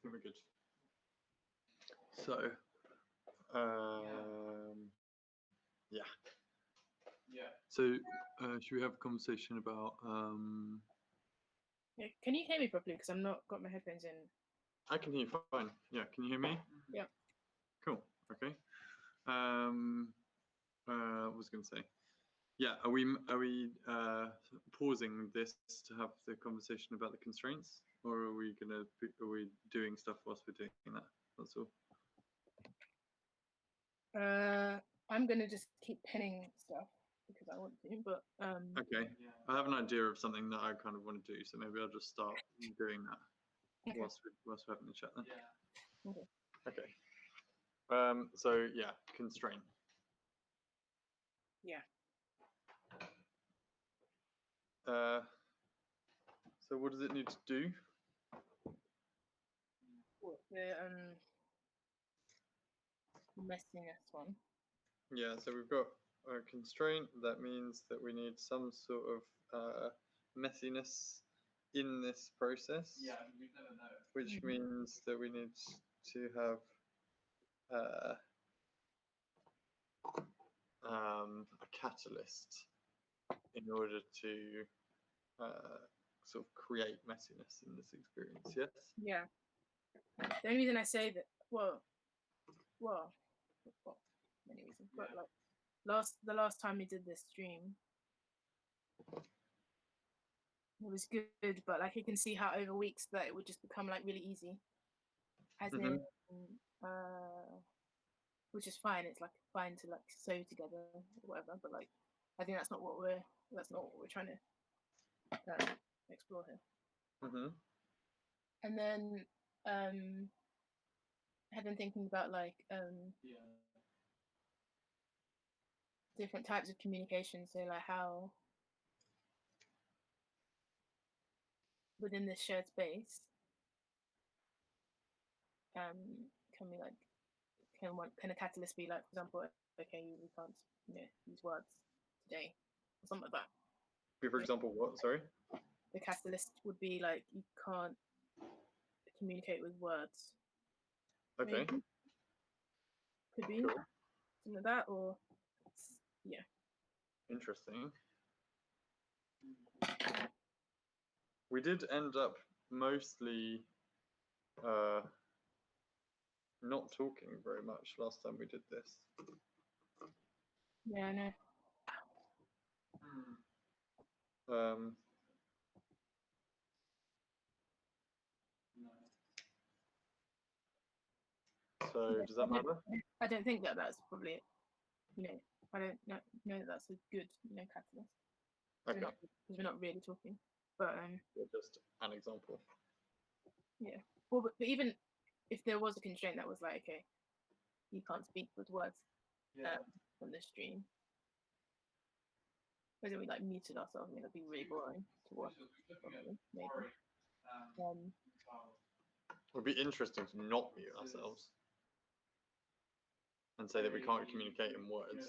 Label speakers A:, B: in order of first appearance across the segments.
A: think we're good. So, yeah.
B: Yeah.
A: So, should we have a conversation about?
C: Yeah, can you hear me properly? Because I'm not got my headphones in.
A: I can hear you fine. Yeah, can you hear me?
C: Yeah.
A: Cool. Okay. What was I going to say? Yeah. Are we pausing this to have the conversation about the constraints, or are we doing stuff whilst we're doing that? That's all.
C: I'm gonna just keep pinning stuff because I want to, but
A: Okay.
B: Yeah.
A: I have an idea of something that I kind of want to do, so maybe I'll just start doing that
C: okay.
A: whilst we're having the chat then.
B: Yeah.
C: Okay.
A: Okay. So yeah, constraint.
C: Yeah.
A: So what does it need to do?
C: What, the messiness one.
A: Yeah, so we've got a constraint. That means that we need some sort of messiness in this process.
B: Yeah, we've never known.
A: Which means that we need to have a catalyst in order to sort of create messiness in this experience. Yes.
C: Yeah. The only reason I say that, well, many reasons, but like the last time we did this stream, it was good, but like you can see how over weeks that it would just become like really easy, as in, which is fine. It's like fine to like sew together or whatever, but like I think that's not what we're trying to explore here. And then I've been thinking about like different types of communication. So like how within this shared space, can a catalyst be like, for example, okay, we can't use words today or something like that.
A: For example, what? Sorry.
C: The catalyst would be like you can't communicate with words.
A: Okay.
C: Maybe. Could be
A: cool.
C: Something like that, or yeah.
A: Interesting. We did end up mostly not talking very much last time we did this.
C: Yeah, I know.
A: No. So does that matter?
C: I don't think that's probably it. I don't know that that's a good catalyst.
A: Okay.
C: Because we're not really talking, but
A: just an example.
C: Yeah. Well, but even if there was a constraint that was like, okay, you can't speak with words on the stream, or then we like muted ourselves, I mean, that'd be really boring to watch. Probably, maybe.
A: It would be interesting to not mute ourselves and say that we can't communicate in words.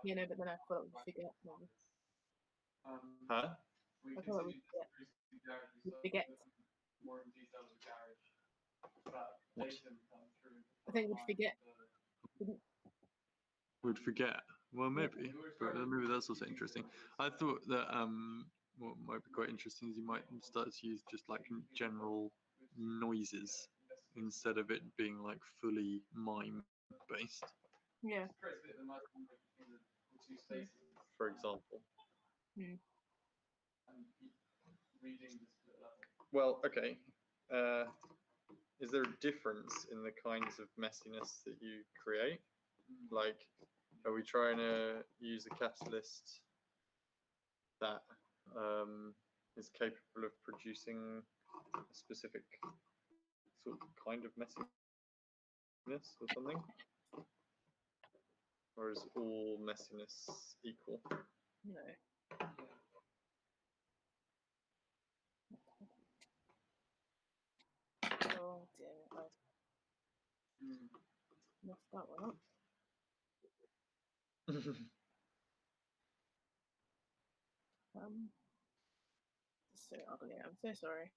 C: Yeah, no, but then I thought we'd forget. Maybe.
A: Huh?
C: I thought we'd forget.
B: More in detail of the garage.
C: I think we'd forget.
A: Would forget. Well, maybe, but maybe that's also interesting. I thought that what might be quite interesting is you might start to use just like general noises instead of it being like fully mime based.
C: Yeah.
A: For example. Well, okay. Is there a difference in the kinds of messiness that you create? Like, are we trying to use a catalyst that is capable of producing a specific sort of kind of messiness or something? Or is all messiness equal?
C: No. Oh, damn it. I messed that one up. It's so ugly. I'm so sorry.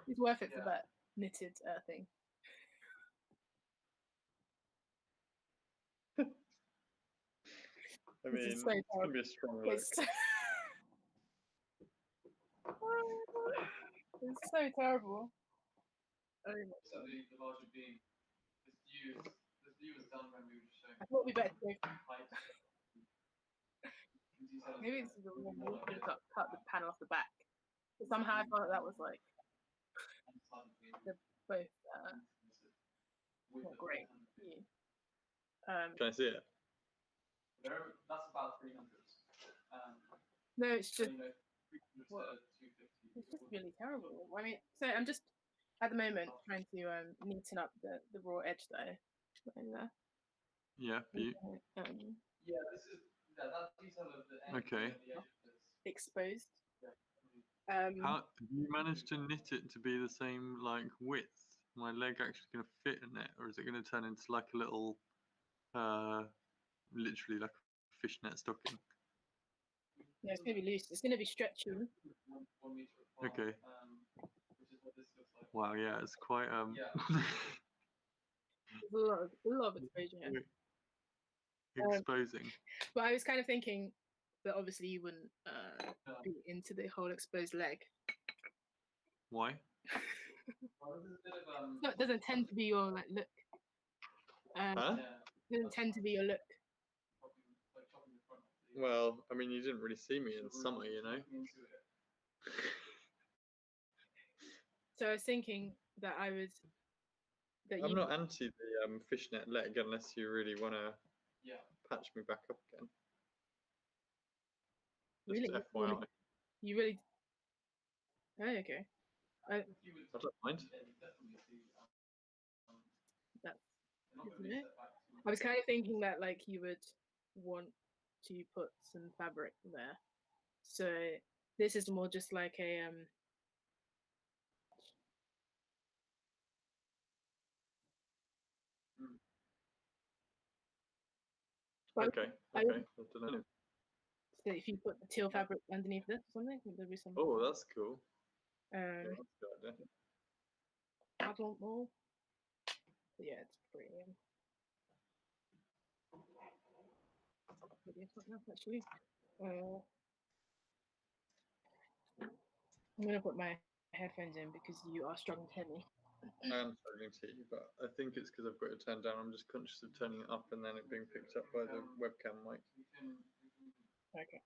C: It's worth it for
B: Yeah.
C: that knitted thing.
A: I
C: This
A: mean,
C: is so
A: it's gonna be a strong look.
C: It's, it's so terrible. Oh my
B: So
C: God.
B: the larger beam, this view is done when we were just showing
C: I thought we better go.
B: height. Details
C: Maybe this is the wrong way to cut the panel off the back. But somehow I thought that was like they're both not great. Yeah.
A: Can I see it?
B: That's about 300.
C: No, it's
B: So,
C: just
B: you know, 300
C: what?
B: to 250.
C: It's just really terrible. I mean, so I'm just at the moment trying to neaten up the raw edge though. Right there.
A: Yeah, you.
B: Yeah, this is that detail of the edge.
A: Okay.
B: The edge of this.
C: Exposed.
B: Yeah.
A: How do you manage to knit it to be the same like width? My leg actually gonna fit in it, or is it gonna turn into like a little, literally like a fishnet stocking?
C: No, it's gonna be loose. It's gonna be stretchy.
B: 1 meter apart.
A: Okay.
B: Which is what this looks like.
A: Wow, yeah, it's quite
B: Yeah.
C: There's a lot of exposure here.
A: exposing.
C: But I was kind of thinking that obviously you wouldn't be into the whole exposed leg.
A: Why?
B: Well, this is a bit of
C: No, it doesn't tend to be your like look.
A: Huh?
B: yeah,
C: It doesn't tend to be your look.
B: chopping the front off the
A: Well, I mean, you didn't really see me in summer, you know.
B: into it.
C: So I was thinking that I would. That
A: I'm
C: you.
A: not anti the fishnet leg unless you really want to
B: Yeah.
A: patch me back up again.
C: Really?
A: Just FYI.
C: You really. Oh, okay.
B: If you would
A: I don't mind.
B: definitely see
C: That's.
B: they're not going to
C: Isn't
B: be
C: it?
B: set back too
C: I was kind of thinking that like you would want to put some fabric there. So this is more just like a
A: Okay.
C: I
A: Okay.
C: would-
A: I don't know.
C: So if you put the teal fabric underneath this or something, there'd be some.
A: Oh, that's cool. Yeah,
C: Um,
A: that's a good idea.
C: I don't know. But yeah, it's pretty. Maybe it's not enough actually. I'm gonna put my headphones in because you are struggling to hear me.
A: I am struggling to hear you, but I think it's because I've got it turned down. I'm just conscious of turning it up and then it being picked up by the webcam mic.
B: we can
C: Okay.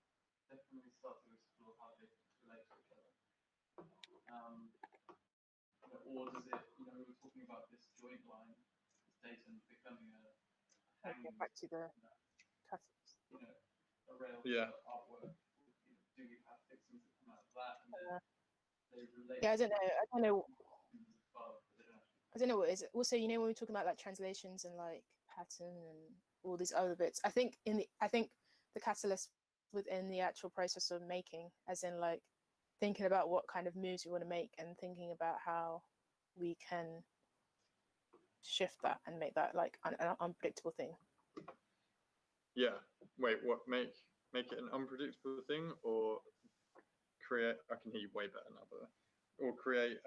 B: definitely start to explore how they relate to each other. Or does it, we were talking about this joint line, this Dayton becoming a
C: Okay,
B: hanging,
C: back to the cutters.
B: a rail
A: Yeah.
B: artwork. Do we have fixings that come out of that, and then they relate?
C: Yeah, I don't know. I don't know.
B: Above, but they don't actually.
C: I don't know what is it. Also, when we're talking about like translations and like pattern and all these other bits, I think the catalyst within the actual process of making, as in like thinking about what kind of moves we want to make and thinking about how we can shift that and make that like an unpredictable thing.
A: Yeah. Wait. What? Make it an unpredictable thing, or create? I can hear you way better now, but or create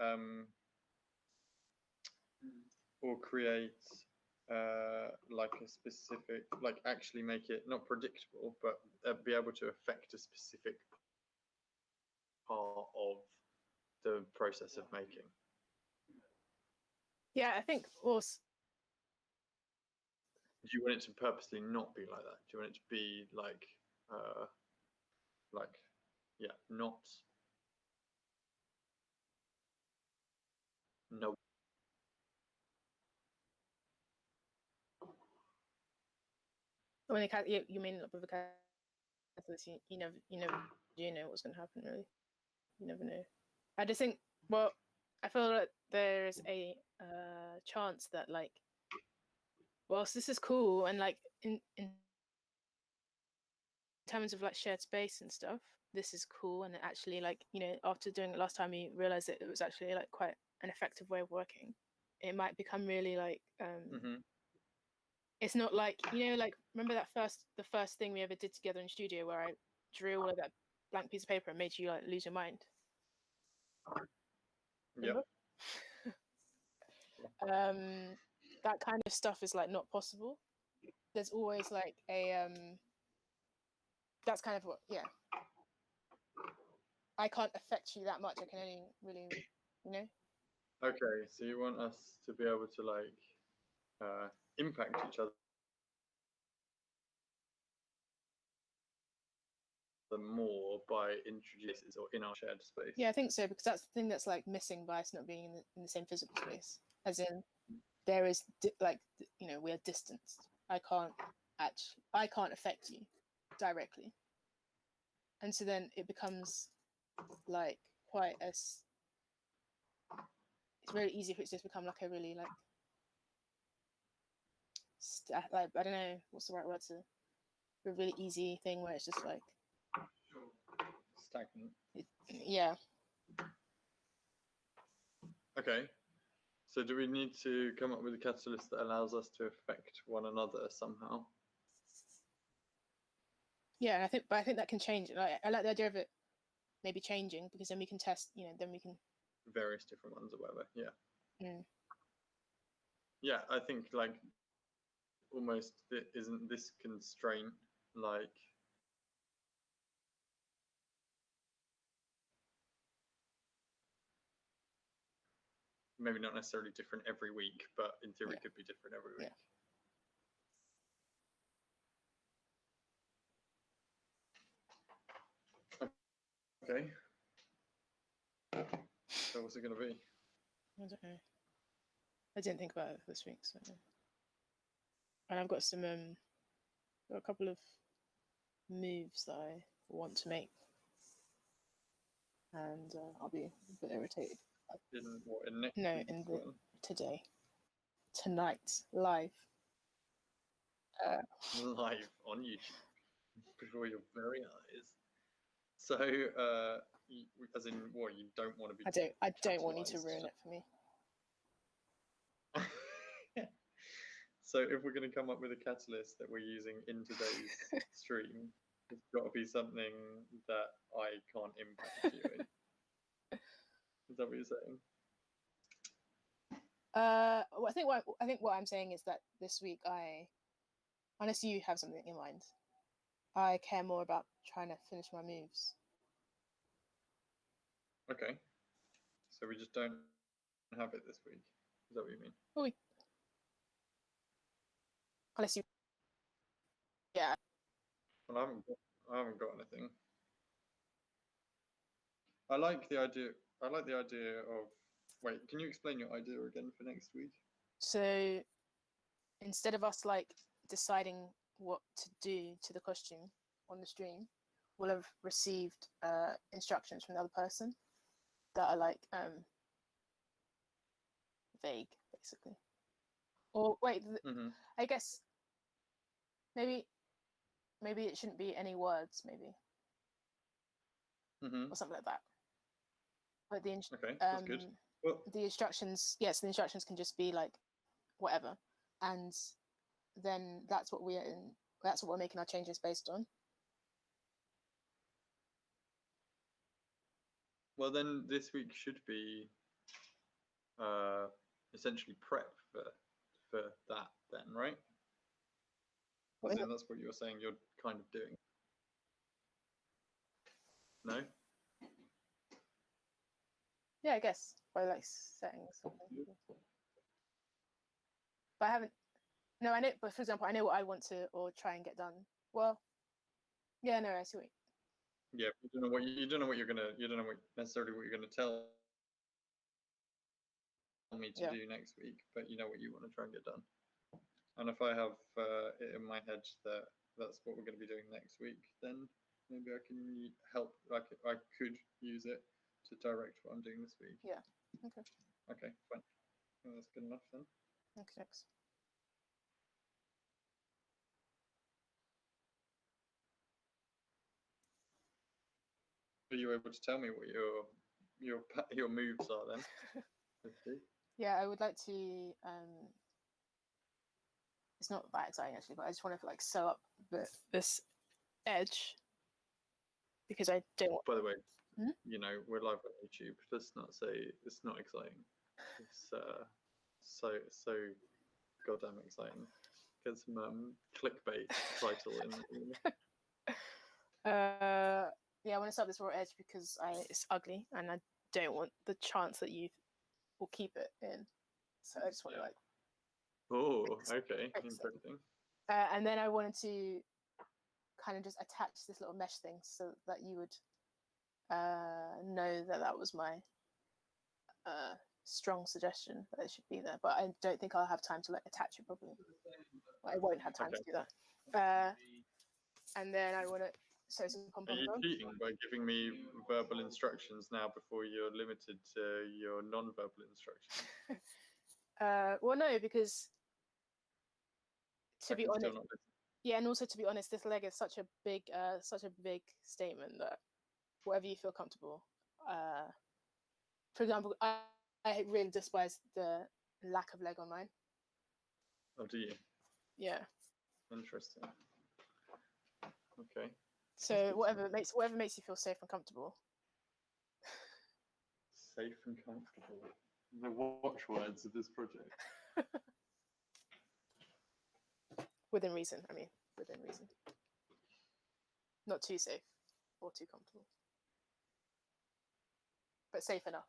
A: like a specific, like actually make it not predictable, but be able to affect a specific part of the process of making.
C: Yeah, I think also.
A: Do you want it to purposely not be like that? Do you want it to be like yeah, not no.
C: When you mean with the catalyst, you never do know what's going to happen really. You never know. I just think, well, I feel like there's a chance that like, whilst this is cool and like in terms of like shared space and stuff, this is cool, and actually like after doing it last time, you realize that it was actually like quite an effective way of working. It might become really like it's not like like remember the first thing we ever did together in studio where I drew all of that blank piece of paper and made you like lose your mind.
A: Yeah.
C: That kind of stuff is like not possible. There's always like a that's kind of what, yeah. I can't affect you that much. I can only really, you know.
A: Okay, so you want us to be able to like impact each other more by introducing or in our shared space.
C: Yeah, I think so, because that's the thing that's like missing by us not being in the same physical space. As in, there is we're distanced. I can't affect you directly, and so then it becomes like quite as it's very easy for it to just become like a really like I don't know what's the right word to a really easy thing where it's just like
A: Stagnant.
C: Yeah.
A: Okay. So do we need to come up with a catalyst that allows us to affect one another somehow?
C: Yeah, I think that can change. I like the idea of it maybe changing, because then we can test, then we can
A: various different ones or whatever. Yeah.
C: Mm.
A: Yeah, I think like almost isn't this constraint like maybe not necessarily different every week, but in theory could be different every week. Yeah. Okay. So what's it going to be?
C: I don't know. I didn't think about it this week, so. And I've got some got a couple of moves that I want to make, and I'll be a bit irritated.
A: In what? In next
C: No, in the today, tonight, live.
A: Live on YouTube before your very eyes. So, as in, what, you don't want to be?
C: I don't want you to ruin it for me.
A: So, if we're going to come up with a catalyst that we're using in today's stream, it's got to be something that I can't impact you in. Is that what you're saying?
C: Well, I think what I'm saying is that this week unless you have something in mind, I care more about trying to finish my moves.
A: Okay. So we just don't have it this week. Is that what you mean?
C: Well, unless you, yeah.
A: Well, I haven't got anything. I like the idea of. Wait, can you explain your idea again for next week?
C: So instead of us like deciding what to do to the costume on the stream, we'll have received instructions from the other person that are like vague, basically. Or wait, I guess maybe it shouldn't be any words, maybe, or something like that. But
A: that's good. Well,
C: the instructions, yes, the instructions can just be like whatever, and then that's what we're making our changes based on.
A: Well, then this week should be essentially prep for that then, right? Then that's what you're saying you're kind of doing. No?
C: Yeah, I guess by like setting something. But I haven't. No, I know. But for example, I know what I want to or try and get done. Well, yeah, no, I see what.
A: Yeah, you don't know necessarily what you're gonna tell me to do next week, but you know what you want to try and get done. And if I have it in my head that that's what we're going to be doing next week, then maybe I can help. I could use it to direct what I'm doing this week.
C: Yeah. Okay.
A: Okay, fine. Well, that's good enough then.
C: Okay, thanks.
A: Are you able to tell me what your moves are then?
C: Yeah, I would like to. It's not that exciting actually, but I just want to like sew up this edge because I don't.
A: By the way, You know, we're live on YouTube. Let's not say it's not exciting. It's so goddamn exciting. Get some clickbait title in.
C: Yeah, I want to start this raw edge because it's ugly and I don't want the chance that you will keep it in. So I just want to like.
A: Oh, okay,
C: fix it.
A: interesting.
C: And then I wanted to kind of just attach this little mesh thing so that you would know that that was my strong suggestion that it should be there. But I don't think I'll have time to like attach it properly. I won't have time to do that. And then I want to sew some pom
A: Are
C: pom.
A: you cheating by giving me verbal instructions now before you're limited to your non-verbal instructions?
C: Well, no, because to be honest,
A: Still not
C: yeah, and also to be honest, this leg is such a big statement that whatever you feel comfortable. For example, I really despise the lack of leg on mine.
A: Oh, do you?
C: Yeah.
A: Interesting. Okay.
C: So whatever makes you feel safe and comfortable.
A: Safe and comfortable. The watchwords of this project.
C: Within reason, I mean, within reason. Not too safe or too comfortable. But safe enough.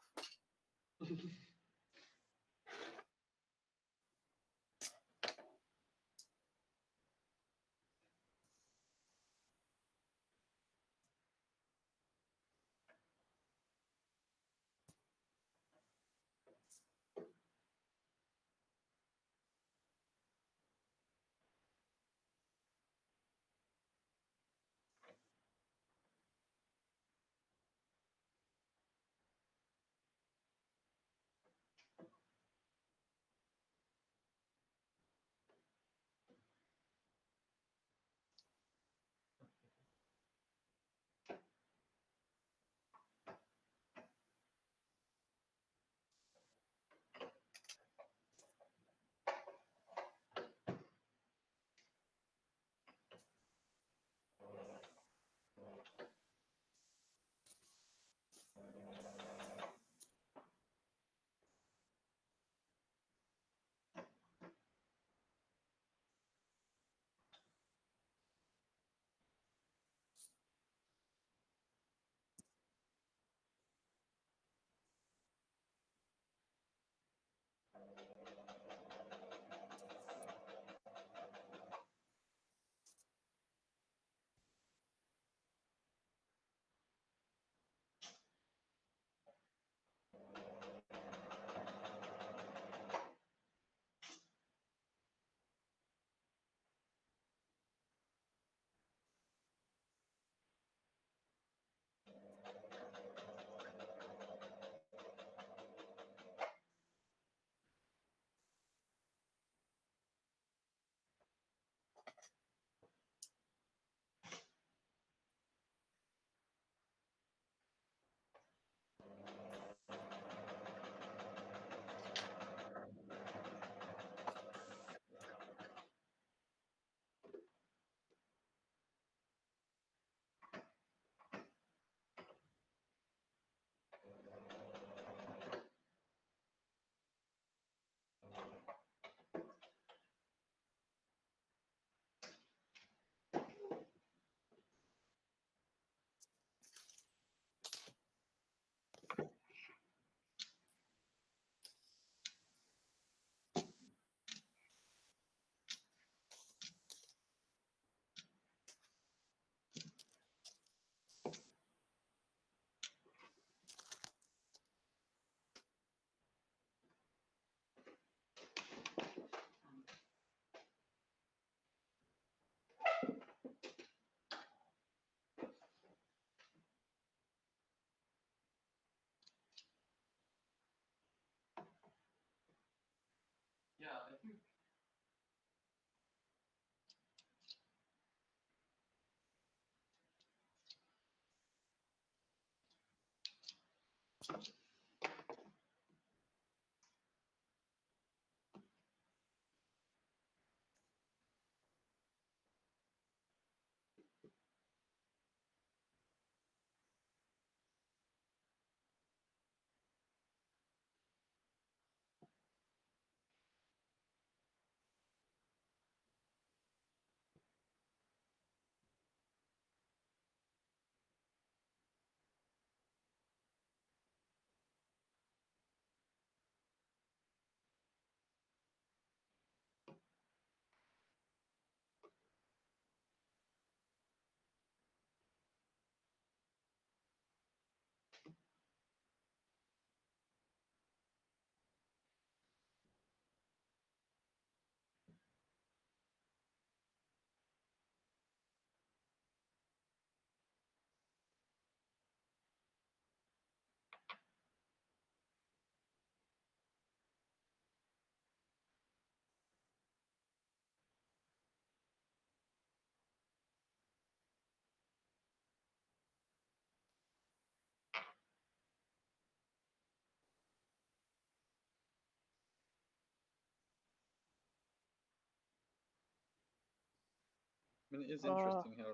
A: I mean, it is
C: Oh.
A: interesting how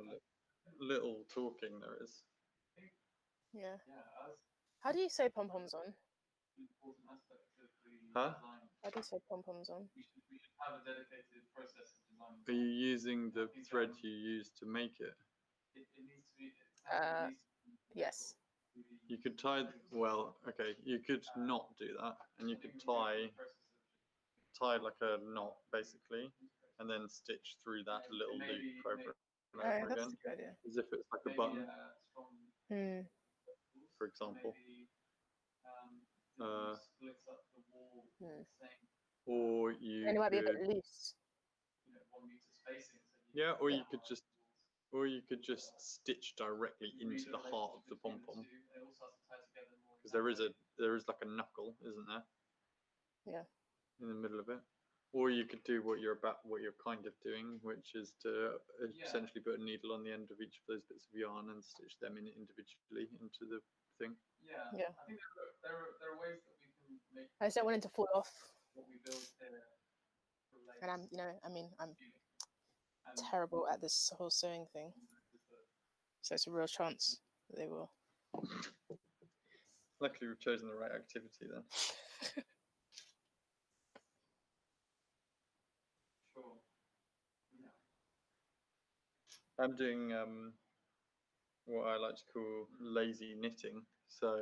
A: little talking there is.
C: Yeah.
B: Yeah, as
C: How do you say pom poms on?
B: an important aspect of the
A: Huh?
B: design,
C: How do you say pom poms on?
B: we should have a dedicated process of designing.
A: Are you using the thread you used to make it?
B: It needs to be.
C: Yes.
A: You could tie. Well, okay. You could not do that, and you could tie like a knot basically, and then stitch through that little loop over and
C: Oh,
A: over
C: that's
A: again,
C: a good idea.
A: as if it's like a button,
C: Hmm.
A: for example.
B: Splits up the wall
C: Hmm.
B: same,
A: Or you
C: And it might be a
A: could,
C: bit loose.
B: 1 meter spacing. So
A: yeah, or
C: Yeah.
A: you could just, stitch directly into the heart of the pom pom, because there is like a knuckle, isn't there?
C: Yeah.
A: In the middle of it. Or you could do what you're kind of doing, which is to essentially put a needle on the end of each of those bits of yarn and stitch them in individually into the thing.
B: Yeah.
C: Yeah.
B: I think there are ways that we can make.
C: I just don't want it to fall off.
B: What we build here.
C: And I'm terrible at this whole sewing thing. So it's a real chance that they will.
A: Luckily, we've chosen the right activity then.
B: Sure. Yeah.
A: I'm doing what I like to call lazy knitting. So.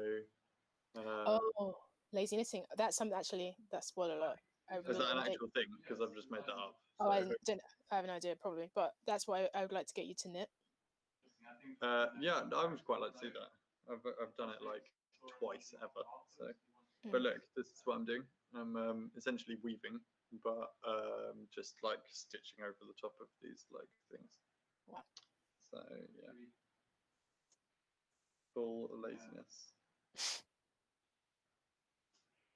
C: Oh, lazy knitting. That's something actually. That's spoiler alert.
A: Is that an actual thing? Because I've just made that up.
C: Oh,
A: So.
C: I have an idea probably, but that's why I would like to get you to knit.
A: Yeah, I would quite like to do that. I've done it like twice ever. So,
C: Mm.
A: but look, this is what I'm doing. I'm essentially weaving, but just like stitching over the top of these like things.
C: Wow.
A: So yeah, full laziness.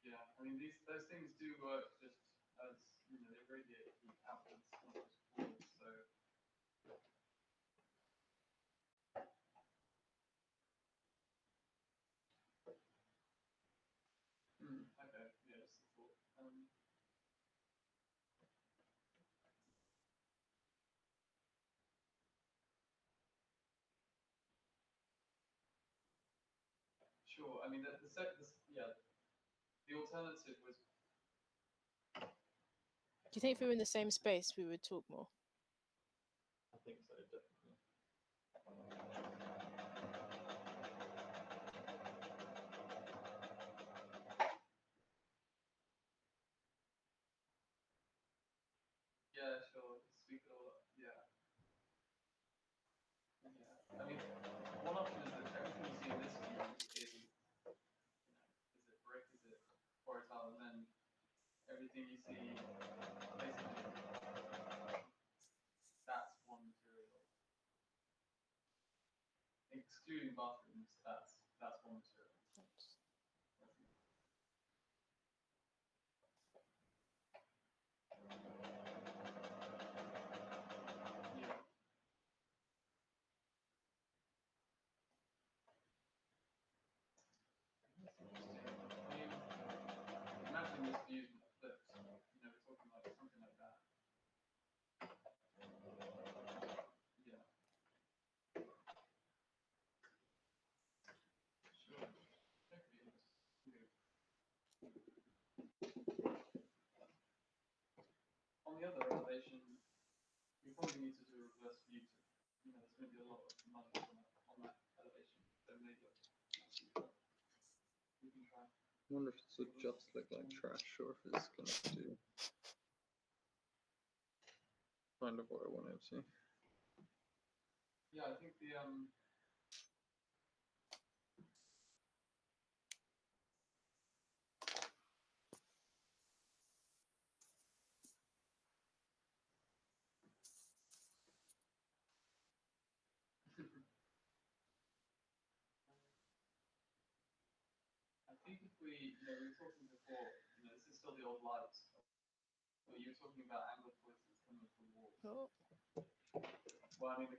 B: Yeah, I mean those things do work just as they radiate heat outwards, not just forwards. So. Okay, yeah, just a thought. Sure. I mean, the alternative was.
C: Do you think if we were in the same space, we would talk more?
A: I think so, definitely.
B: Yeah, sure. Speak it all up. Yeah. Yeah. I mean, one option is that everything you see in this view is it brick, is it horizontal, and then everything you see basically that's one material. Excluding bathrooms, that's one material. Yeah. I mean, imagine this view flipped. We're talking like something like that. Yeah. Sure. That could be interesting. On the other elevation, you probably need to do a reverse view to, there's going to be a lot of mud on that elevation. So maybe we can try.
A: I wonder if it's just look like trash or if it's going to do kind of what I want it to.
B: Yeah, I think the I think if we were talking before, this is still the old lights. But you were talking about angled voices coming from the wall.
C: Oh.
B: Well, I mean, the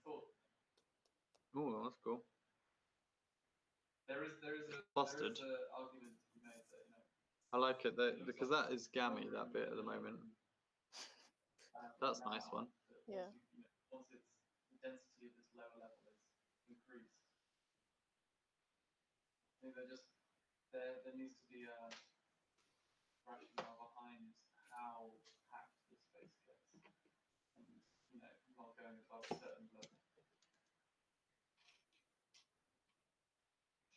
B: thought.
A: Oh, that's cool.
B: There is
A: Busted.
B: There is a argument to be made that
A: I like it because that is gammy, that bit at the moment. That's a nice one.
C: Yeah.
B: density of this lower level is increased. I think there needs to be a rationale behind how packed the space gets, and not going above a certain level.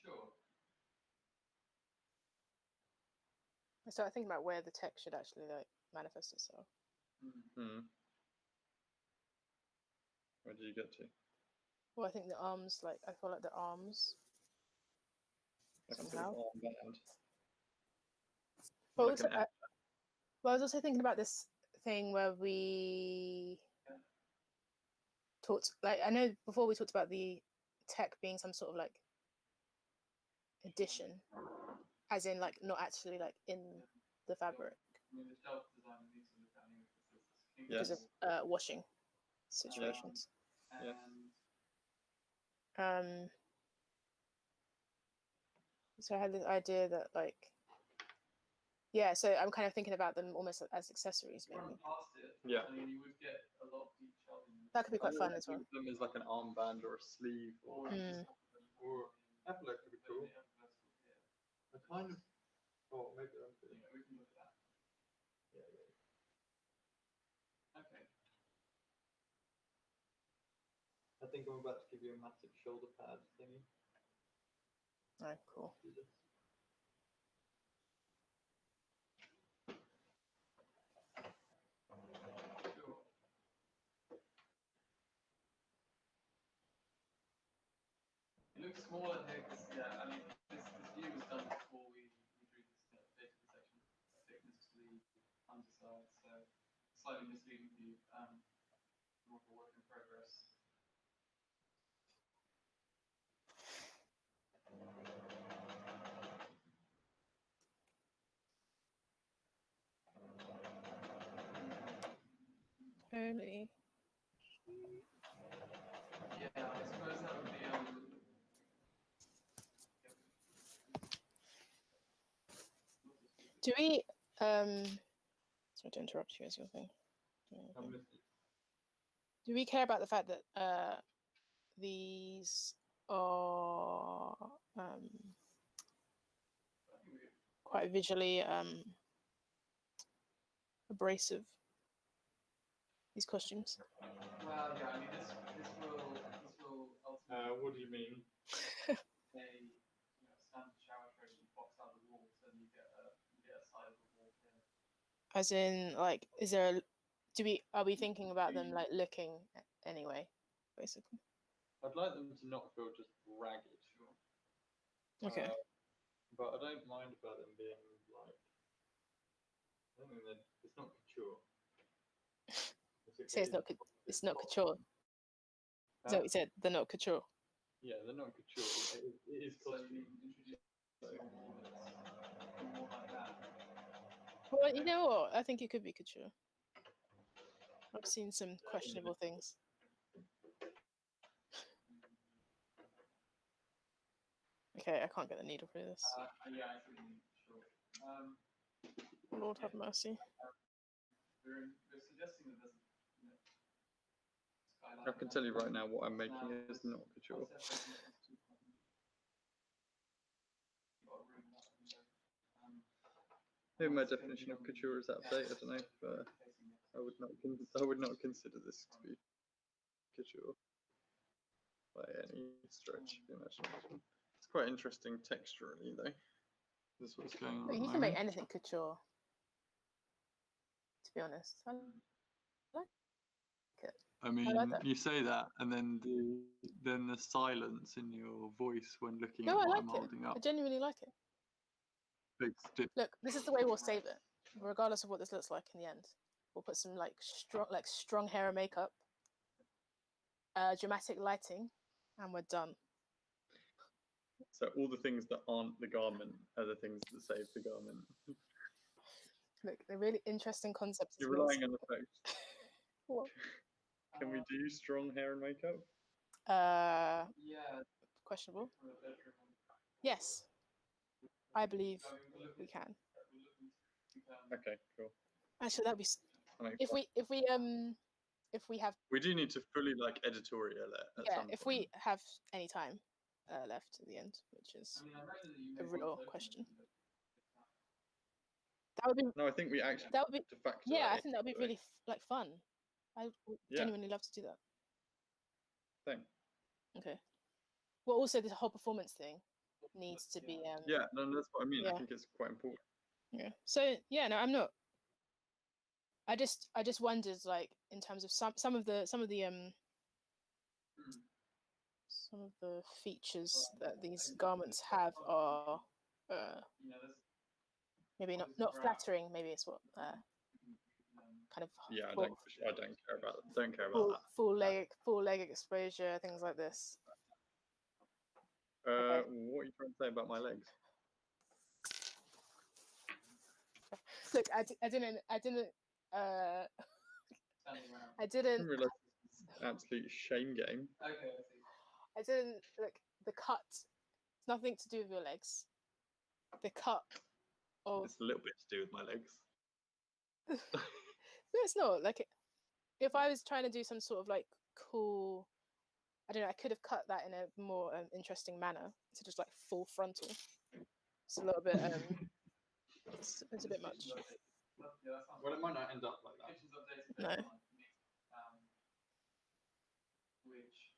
B: Sure.
C: I started thinking about where the text should actually like manifest itself.
A: Where did you get to?
C: Well, I think the arms, like I feel like the arms.
A: Like a sort
C: Somehow.
A: of armband.
C: But
A: Like
C: also,
A: an F.
C: well, I was also thinking about this thing where we talked, like I know before we talked about the tech being some sort of like addition, as in like not actually like in the fabric.
B: I mean, the shelf design needs to look at anyway
C: because
A: Yes.
C: of washing situations.
A: Yes.
C: So I had this idea that like, yeah, so I'm kind of thinking about them almost as accessories, maybe.
A: Yeah.
B: I mean, you would get a lot of deep shelving.
C: That could be quite fun as well.
A: Think of them as like an armband or a sleeve. Or Apple could be cool. I kind of. Oh, maybe I'm good.
B: Yeah, we can look at that.
A: Yeah.
B: Okay.
A: I think I'm about to give you a massive shoulder pad thingy.
C: Oh, cool.
B: Sure. It looks smaller here because, yeah, I mean, this view was done before we drew this data protection thickness to the underside, so slightly misleading view, more of a work in progress.
C: Totally.
B: Yeah, I suppose that would be
C: Do we sorry to interrupt you as your thing. Do we care about the fact that these are quite visually abrasive, these costumes?
B: well, yeah, I mean, this will ultimately.
A: What do you mean?
B: A standard shower tray that you box out the wall, so you get a side of the wall here.
C: As in, like, are we thinking about them like looking anyway, basically?
A: I'd like them to not feel just ragged.
B: Sure.
C: Okay.
A: But I don't mind about them being like. I don't think it's not couture.
C: Say it's not couture. Is that what you said? They're not couture.
A: Yeah, they're not couture. It is costume.
B: So you introduce more like that.
C: Well, you know what? I think it could be couture. I've seen some questionable things. Okay, I can't get the needle through this.
B: Yeah, I think sure.
C: Lord have mercy.
B: We're suggesting that there's
A: I can tell you right now what I'm making is not couture. Maybe my definition of couture is out of date. I don't know, but I would not consider this to be couture by any stretch of the imagination. It's quite interesting texturally, though. This is what's going on.
C: You can make anything couture. To be honest, I like it.
A: I mean,
C: I like that.
A: you say that, and then the silence in your voice when looking
C: No,
A: at
C: I
A: what
C: like
A: I'm
C: it.
A: holding up.
C: I genuinely like it. Look, this is the way we'll save it, regardless of what this looks like in the end. We'll put some like strong hair and makeup, dramatic lighting, and we're done.
A: So all the things that aren't the garment are the things that save the garment.
C: Look, they're really interesting concepts.
A: You're relying on the fact.
C: What?
A: Can we do strong hair and makeup?
B: Yeah.
C: Questionable. Yes, I believe we can.
A: Okay, cool.
C: Actually, that'd be
A: I mean,
C: if we if we have
A: We do need to fully like editorial it at some
C: if
A: point.
C: we have any time left at the end, which is
B: I mean, I imagine that you
C: a
B: may
C: real
B: want to
C: question.
B: open it, but-
C: That would be
A: No, I think we actually
C: that would be
A: have to factor
C: yeah.
A: that
C: I
A: in,
C: think that would be
A: don't we?
C: really like fun. I would
A: Yeah.
C: genuinely love to do that.
A: Thing.
C: Okay. Well, also the whole performance thing needs to be.
A: Yeah, no, that's what I mean.
C: Yeah.
A: I think it's quite important.
C: Yeah. So yeah, no, I'm not. I just wondered, like, in terms of some of the features that these garments have are maybe not flattering. Maybe it's what kind of
A: Yeah, I don't care about that.
C: full leg exposure, things like this.
A: What are you trying to say about my legs?
C: Look, I didn't
B: Standing around.
C: I didn't
A: realize this is an absolute shame game.
B: Okay, I see.
C: I didn't look the cut. It's nothing to do with your legs. The cut of
A: It's a little bit to do with my legs.
C: no, it's not. Like, if I was trying to do some sort of like cool, I don't know, I could have cut that in a more interesting manner to just like full frontal. It's a little bit it's a bit much.
A: Well, it might not end up like that.
B: Kitchen's updated
C: No.
B: every month. Which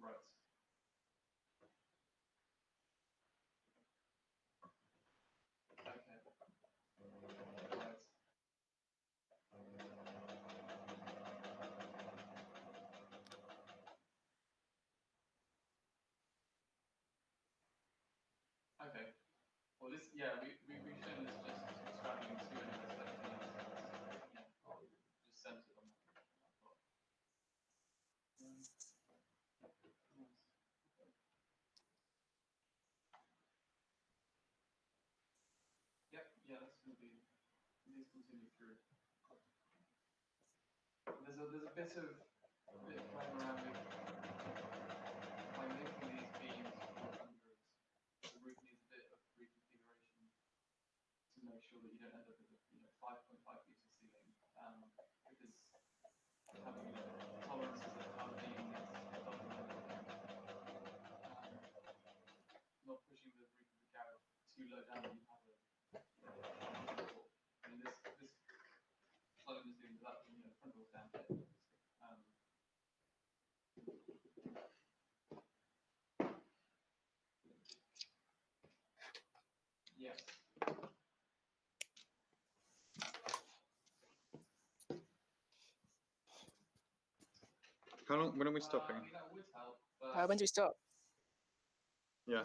B: right. Okay. Right. Okay. Well, this, yeah, we've shown this just describing two images that just centered on that. Yep, yeah, that's going to be, these continue through. There's a bit of playing around with, by making these beams 400s, the roof needs a bit of reconfiguration to make sure that you don't end up with a 5.5 meter ceiling, because having tolerances of how the beam is not pushing the roof of the garage too low down when you have a I mean this slowing is doing that front doors down here. Yes.
A: How long? When are we stopping?
B: I mean, that would help, but
C: When do we stop?
A: Yeah,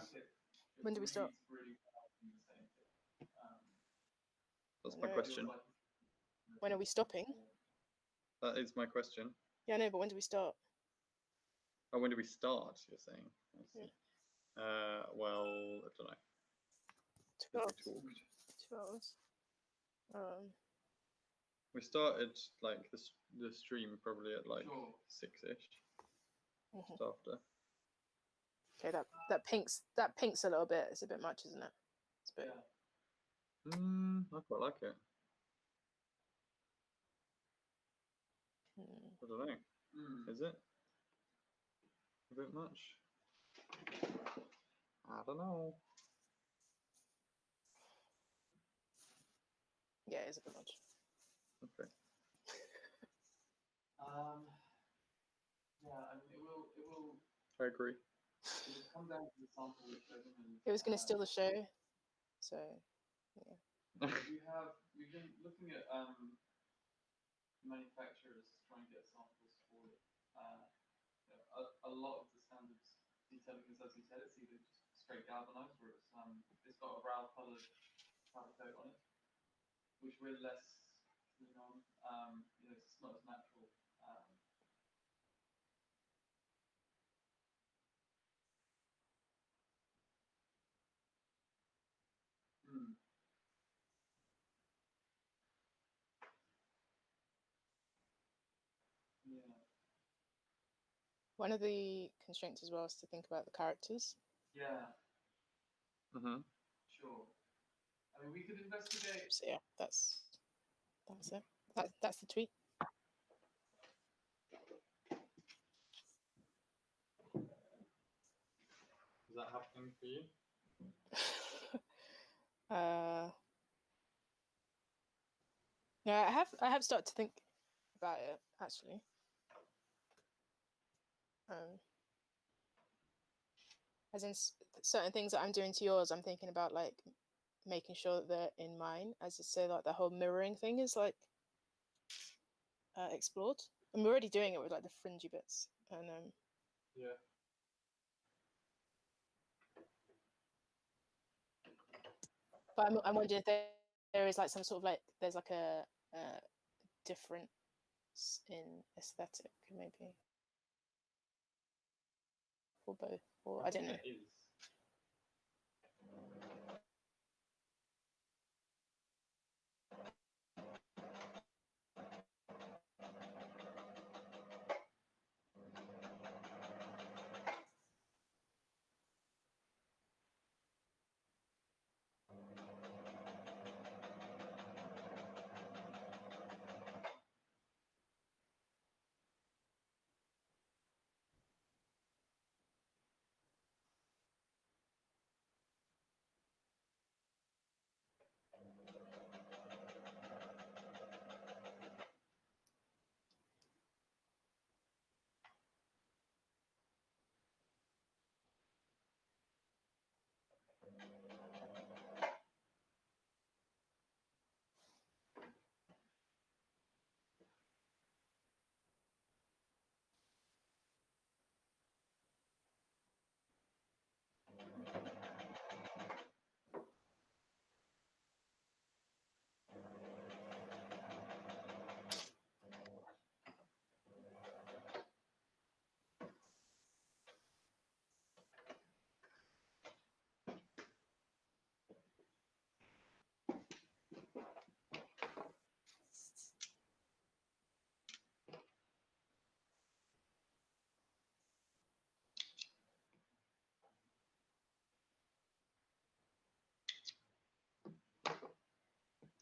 C: When do we stop?
B: Really in the same thing.
A: that's my question.
C: When are we stopping?
A: That is my question.
C: Yeah, I know, but when do we start?
A: Oh, when do we start? You're saying? I see.
C: Yeah.
A: Well, I don't know.
C: 2 hours.
A: We talked.
C: 2 hours.
A: We started like the stream probably at like
B: Sure.
A: 6ish.
C: Mhm.
A: Just after.
C: Okay, that pinks a little bit. It's a bit much, isn't it? It's a bit.
B: Yeah.
A: I quite like it.
C: Mm.
A: I don't know. Is it a bit much? I don't know.
C: Yeah, it's a bit much.
A: Okay.
B: Yeah, I mean, it will.
A: I agree.
B: It will come down to the sample we showed them. And,
C: It was going to steal the show, so yeah.
B: We've been looking at manufacturers trying to get samples for it. A lot of the standards detailing is, as you said, it's either just straight galvanized or it's got a brown colored powder coat on it, which we're less keen on. It's not as natural. Yeah.
C: One of the constraints as well is to think about the characters.
B: Yeah.
A: Mm-hmm.
B: Sure. I mean, we could investigate.
C: So yeah, that's it. That's the tweet.
A: Is that happening for you?
C: Yeah, I have started to think about it actually. As in certain things that I'm doing to yours, I'm thinking about like making sure that they're in mine. As I say, like the whole mirroring thing is like explored. I'm already doing it with like the fringy bits, and
A: yeah.
C: But I'm wondering if there is like some sort of like there's like a difference in aesthetic maybe for both, or I don't know.
A: It is.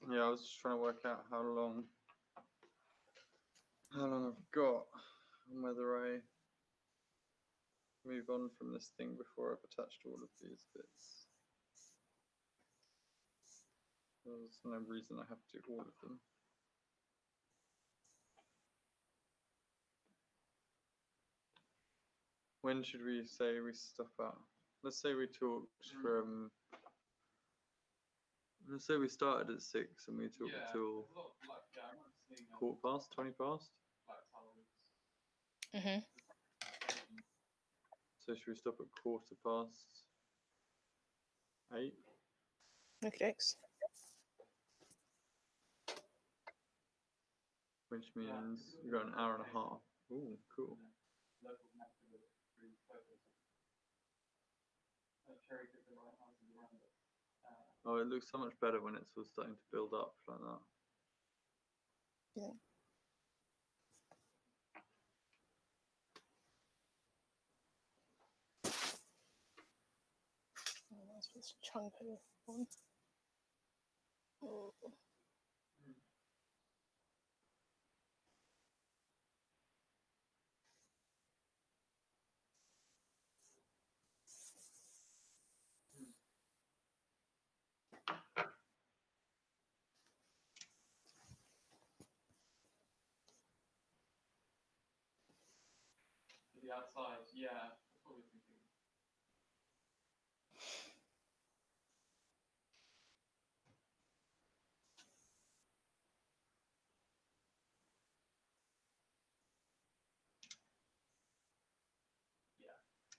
A: Yeah, I was just trying to work out how long I've got and whether I move on from this thing before I've attached all of these bits. There's no reason I have to do all of them. When should we say we stop at? Let's say we talked from. Let's say we started at 6 and we talked till
B: there's a lot of, like, I remember seeing,
A: 20 past.
B: black tunnels.
A: So should we stop at 8:15?
C: Okay, thanks.
A: Which means we've got an hour and a half. Ooh, cool.
B: Local connectivity through photos. Cherry pick the right houses around it.
A: Oh, it looks so much better when it's all starting to build up like that.
C: Yeah. Oh, that's this chunk of one. Oh.
B: To the outside, yeah, that's what we're thinking.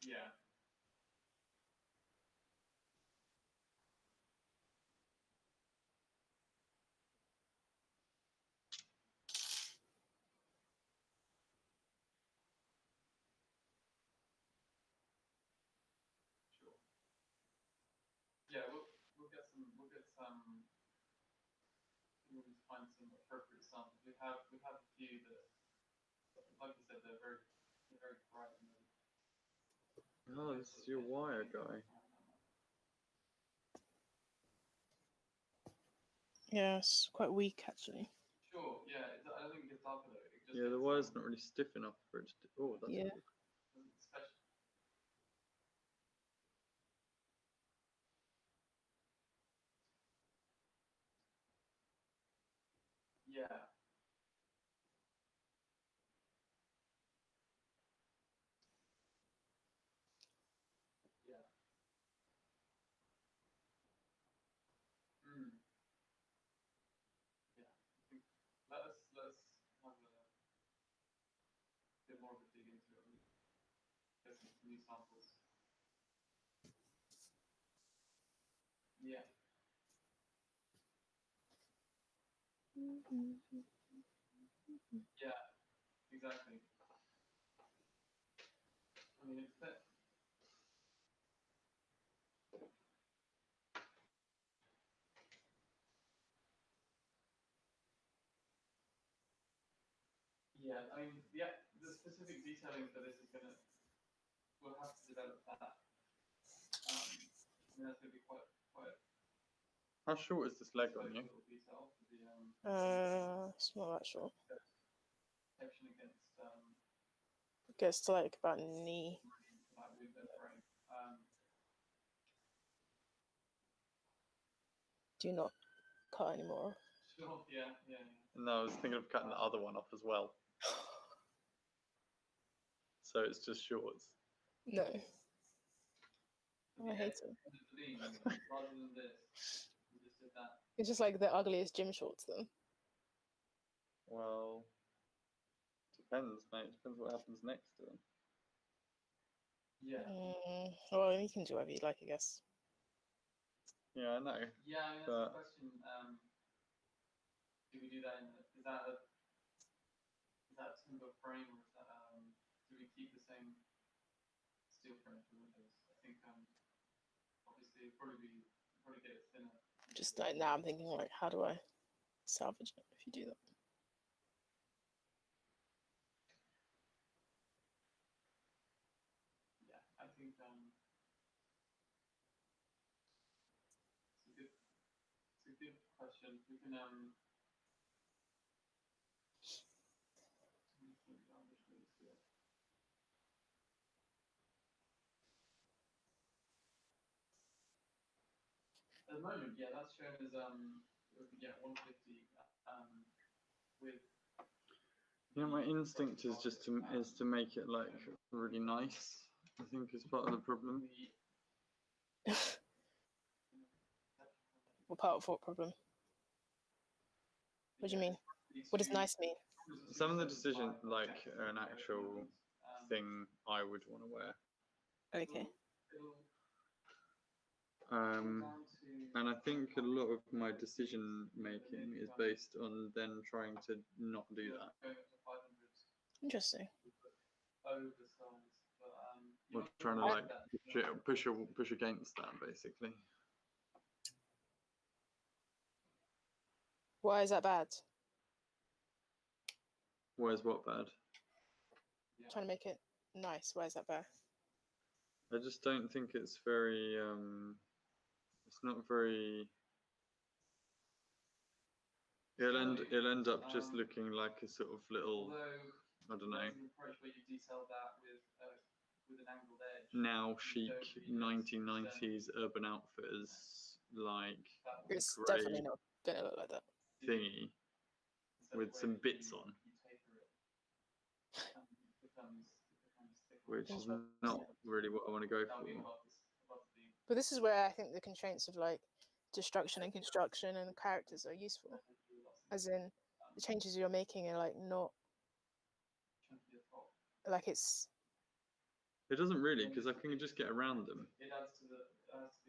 B: Yeah. Sure. Yeah, we'll get some. We'll just find some appropriate samples. We have a few that, like you said, they're very bright.
A: Oh, this is your wire guy.
C: Yeah, it's quite weak actually.
B: Sure, yeah, I don't think it gets darker though. It just
A: Yeah, the
B: gets,
A: wire's not really stiff enough for it to. Oh, that's
C: Yeah.
A: cool.
B: special. Yeah. Yeah. Mm. Yeah. I think let's have a bit more of a dig into it. Get some new samples. Yeah. Yeah. Exactly. I mean, it's that. Yeah, I mean, yeah, the specific detailing for this is gonna, we'll have to develop that. I mean, that's gonna be quite
A: How short is this leg on you?
B: little detail for the
C: It's not that short.
B: protection against
C: It gets to like about knee.
B: like window frame.
C: Do not cut anymore.
B: Sure, yeah.
A: No, I was thinking of cutting the other one off as well. So it's just shorts.
C: No,
B: So
C: I
B: the
C: hate
B: edge
C: it.
B: of the lean, rather than this, we just did that.
C: It's just like the ugliest gym shorts though.
A: Well, depends, mate. Depends what happens next to them.
B: Yeah.
C: Well, you can do whatever you like, I guess.
A: Yeah, I know.
B: Yeah, I mean, that's the question. Do we do that is that a timber frame or is that do we keep the same steel frame for windows? I think obviously probably get it thinner.
C: Just like now, I'm thinking like, how do I salvage it if you do that?
B: Yeah, I think it's a good question. We can at the moment, yeah, that's shown as 150 with.
A: You know, my instinct is just to make it like really nice. I think is part of the problem.
C: What problem? What do you mean? What does nice mean?
A: Some of the decisions, like an actual thing I would want to wear.
C: Okay.
A: And I think a lot of my decision making is based on then trying to not do that.
C: Interesting.
A: Or trying to like push against that, basically.
C: Why is that bad?
A: Where's what bad?
C: Trying to make it nice. Why is that bad?
A: I just don't think it's very. It's not very. It'll end up just looking like a sort of little. I don't know. Now chic 1990s urban outfitters like
C: It's
A: grey
C: definitely not gonna look like that.
A: thingy with some bits on, which is not really what I want to go for.
C: But this is where I think the constraints of like destruction and construction and characters are useful. As in, the changes you're making are like not like it's.
A: It doesn't really, because I can just get around them.
B: It adds to the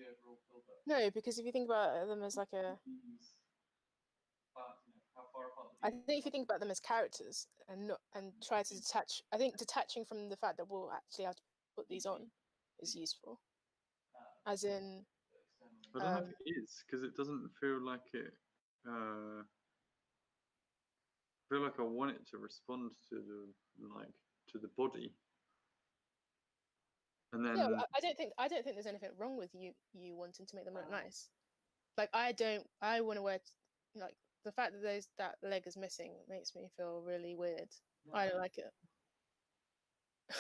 B: overall build-up.
C: No, because if you think about them as like a. I think if you think about them as characters and try to detach, I think detaching from the fact that we'll actually have to put these on is useful. As in,
A: I don't know if it is, because it doesn't feel like it. I feel like I want it to respond to the body. And then
C: yeah, I don't think there's anything wrong with you wanting to make them look nice. Like I want to wear like the fact that that leg is missing makes me feel really weird. I don't like it.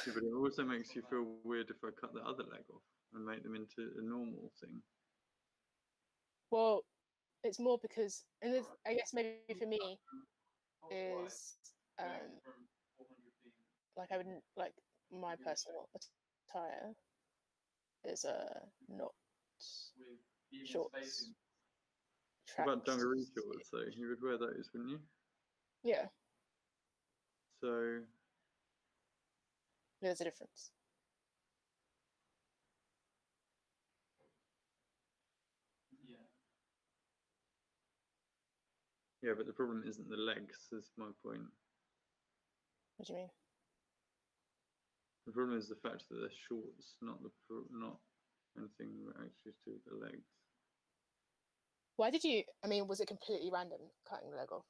A: Yeah, but it also makes you feel weird if I cut the other leg off and make them into a normal thing.
C: Well, it's more because, and this, I guess maybe for me is like I wouldn't like my personal attire is not shorts.
A: What about
C: Tracks.
A: dungaree shorts though? You would wear those, wouldn't you?
C: Yeah,
A: So
C: there's a difference.
A: yeah, but the problem isn't the legs. Is my point.
C: What do you mean?
A: The problem is the fact that they're shorts, not anything actually to do with the legs.
C: Why did you? I mean, was it completely random cutting the leg off?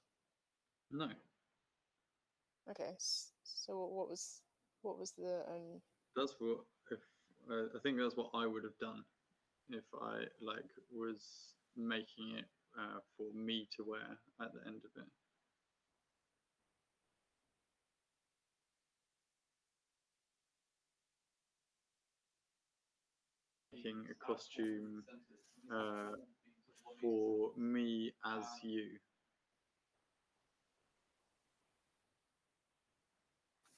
A: No.
C: Okay, so what was the
A: That's what if I think that's what I would have done if I like was making it for me to wear at the end of it. Making a costume for me as you.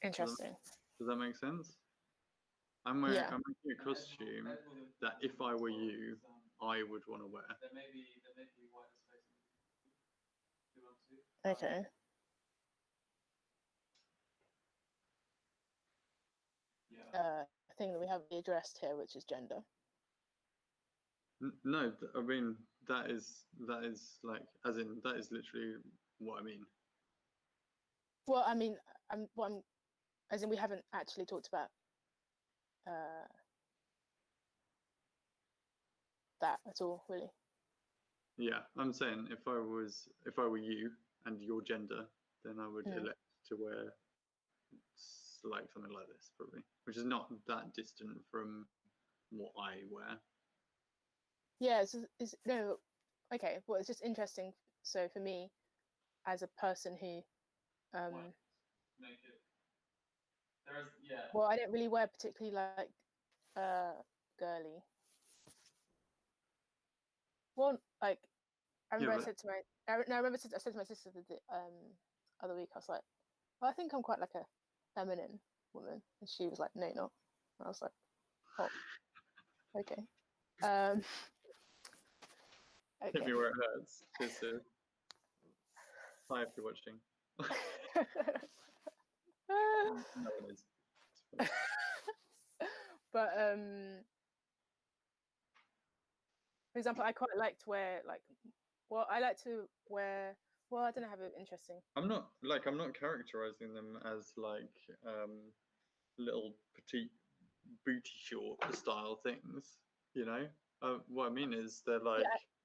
C: interesting?
A: Does that make sense? I'm making a costume that if I were you, I would want to wear.
C: Okay. Thing that we haven't addressed here, which is gender.
A: No, I mean that is like as in that is literally what I mean.
C: Well, I mean, as in we haven't actually talked about that at all, really.
A: Yeah, I'm saying if I were you and your gender, then I would elect to wear like something like this probably, which is not that distant from what I wear.
C: Yeah, it's no, okay. Well, it's just interesting. So for me, as a person who, well, I don't really wear particularly like girly. Well, like I remember I said to I said to my sister the other week, I was like, well, I think I'm quite like a feminine woman, and she was like, no, you're not. And I was like, oh, okay. Okay.
A: Hit me where it hurts. Cheers, Sue. Hi if you're watching. No one is.
C: But for example, I quite like to wear like, well, I like to wear. Well, I don't know, have an interesting.
A: I'm not characterizing them as like little petite booty short style things. You know, what I mean is they're like.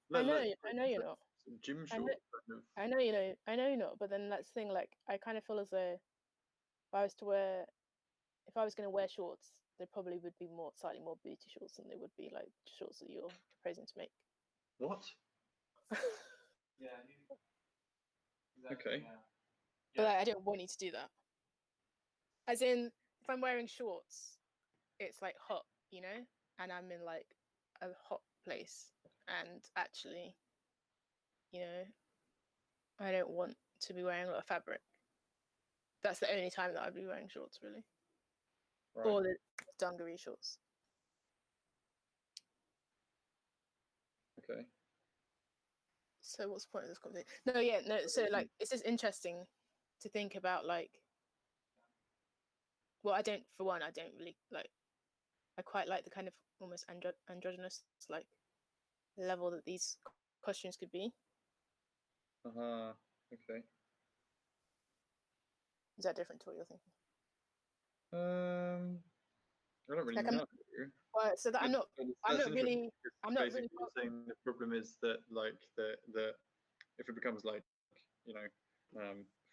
C: Yeah, I know you're not.
A: Gym short kind of.
C: I know you're not. But then that's the thing. Like, I kind of feel as though if I was going to wear shorts, they probably would be slightly more booty shorts than they would be like shorts that you're proposing to make.
A: What?
B: Yeah.
A: Okay.
C: But like, I don't want you to do that. As in, if I'm wearing shorts, it's like hot, you know, and I'm in like a hot place, and actually, you know, I don't want to be wearing a lot of fabric. That's the only time that I'd be wearing shorts, really. Right. Or the dungaree shorts.
A: Okay.
C: So what's the point of this conversation? No, yeah, no. So like, it's just interesting to think about like. Well, I don't really like. I quite like the kind of almost androgynous like level that these costumes could be.
A: Okay.
C: Is that different to what you're thinking?
A: I don't really
C: like,
A: know.
C: Well, so that I'm not really.
A: Saying the problem is that like the if it becomes like you know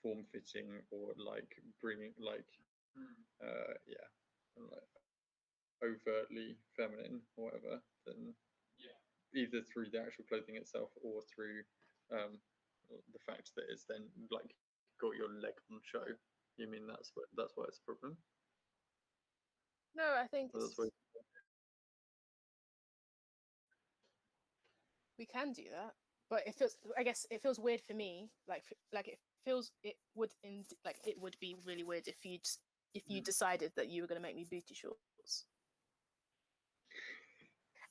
A: form fitting or like bringing like yeah like overtly feminine or whatever, then either through the actual clothing itself or through the fact that it's then like got your leg on show. You mean that's why it's a problem?
C: No, I think
A: That's why.
C: we can do that, but it feels. I guess it feels weird for me. Like it feels it would be really weird if you decided that you were going to make me booty shorts,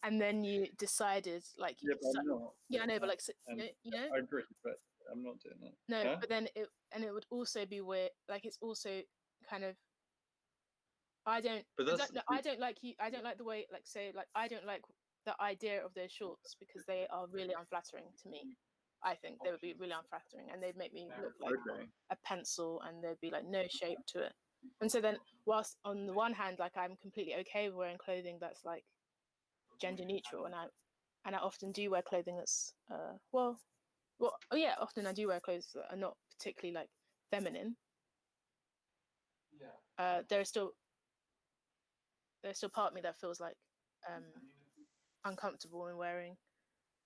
C: and then you decided like
A: I'm not.
C: Yeah, I know, but like
A: I agree, but I'm not doing that.
C: No,
A: Huh?
C: but then it would also be weird. Like it's also kind of. I don't like you. I don't like the way I don't like the idea of those shorts because they are really unflattering to me. I think they would be really unflattering and they'd make me look like a pencil and there'd be like no shape to it. And so then, whilst on the one hand, like I'm completely okay with wearing clothing that's like gender neutral, and I often do wear clothing that's often I do wear clothes that are not particularly like feminine. There's still part of me that feels like uncomfortable in wearing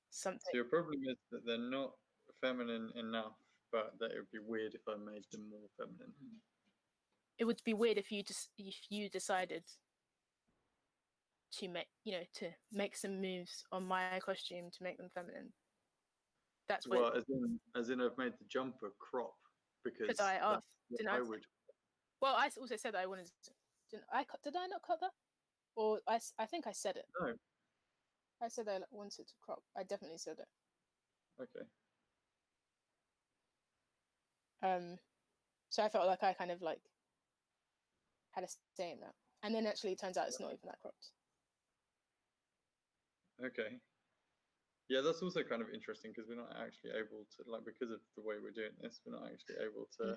C: something.
A: So your problem is that they're not feminine enough, but that it would be weird if I made them more feminine.
C: It would be weird if you decided to make some moves on my costume to make them feminine. That's
A: well, as in I've made the jumper crop because
C: I asked.
A: I would.
C: Well, I also said that I wanted. Did I not cut that? Or I think I said it.
A: No.
C: I said I wanted to crop. I definitely said it.
A: Okay.
C: So I felt like I kind of like had a say in that, and then actually it turns out it's not even that cropped.
A: Okay. Yeah, that's also kind of interesting because we're not actually able to, like, because of the way we're doing this, we're not actually able to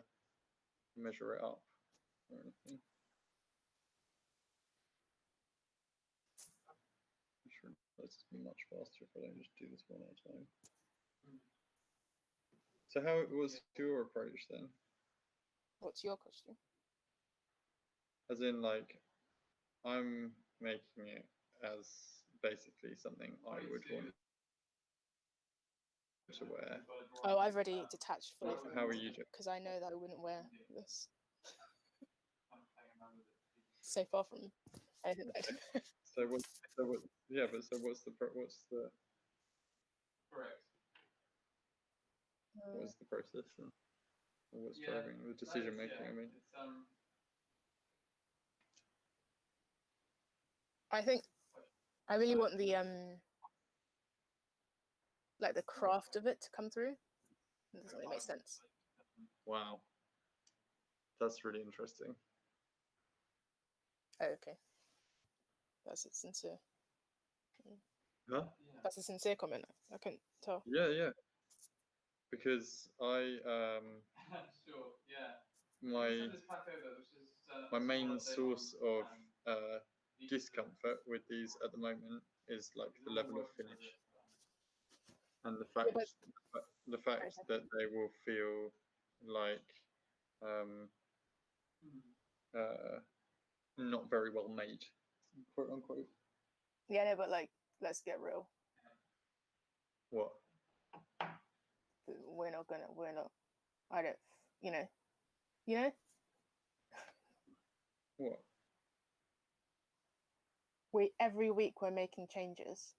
A: measure it up or anything. I'm sure this will be much faster if I don't just do this one at a time. So how was your approach then?
C: What's your costume?
A: As in, like, I'm making it as basically something I would want to wear.
C: Oh, I've already detached fully from
A: How are you doing?
C: because I know that I wouldn't wear this. So far from anything that I do.
A: So what's the
B: Correct.
A: what's the process then? Or what's driving the decision making? I mean,
C: I think I really want the like the craft of it to come through. It doesn't really make sense.
A: wow, that's really interesting.
C: Oh, okay. That's a sincere.
A: Huh?
C: That's a sincere comment. I couldn't tell.
A: Yeah. Because I
B: Sure. Yeah.
A: my main source of discomfort with these at the moment is like the level of finish and the fact that they will feel like not very well made, quote unquote.
C: Yeah, no, but like, let's get real.
A: What?
C: We're not. I don't. You know.
A: What?
C: Every week we're making changes.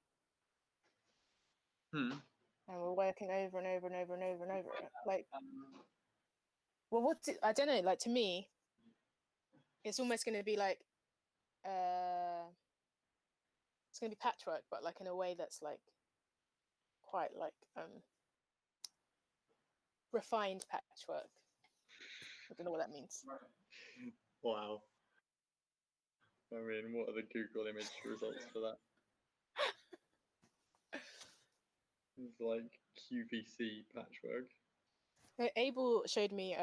C: And we're working over and over and over and over and over it. Like, well, I don't know. Like, to me, it's almost going to be like, it's going to be patchwork, but like in a way that's like quite like refined patchwork. I don't know what that means.
A: Wow. I mean, what are the Google image results for that? It's like QVC patchwork.
C: Abel showed me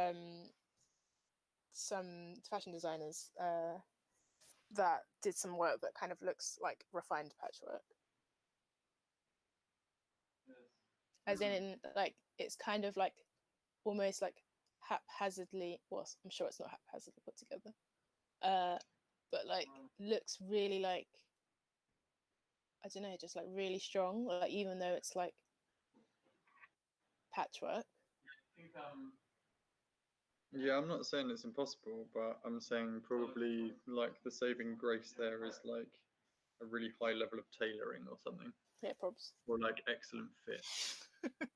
C: some fashion designers that did some work that kind of looks like refined patchwork. As in, like, it's kind of like almost like haphazardly. Well, I'm sure it's not haphazardly put together. But like looks really like, I don't know, just like really strong. Like even though it's like patchwork,
B: think
A: Yeah, I'm not saying it's impossible, but I'm saying probably like the saving grace there is like a really high level of tailoring or something,
C: Yeah, probs.
A: or like excellent fit.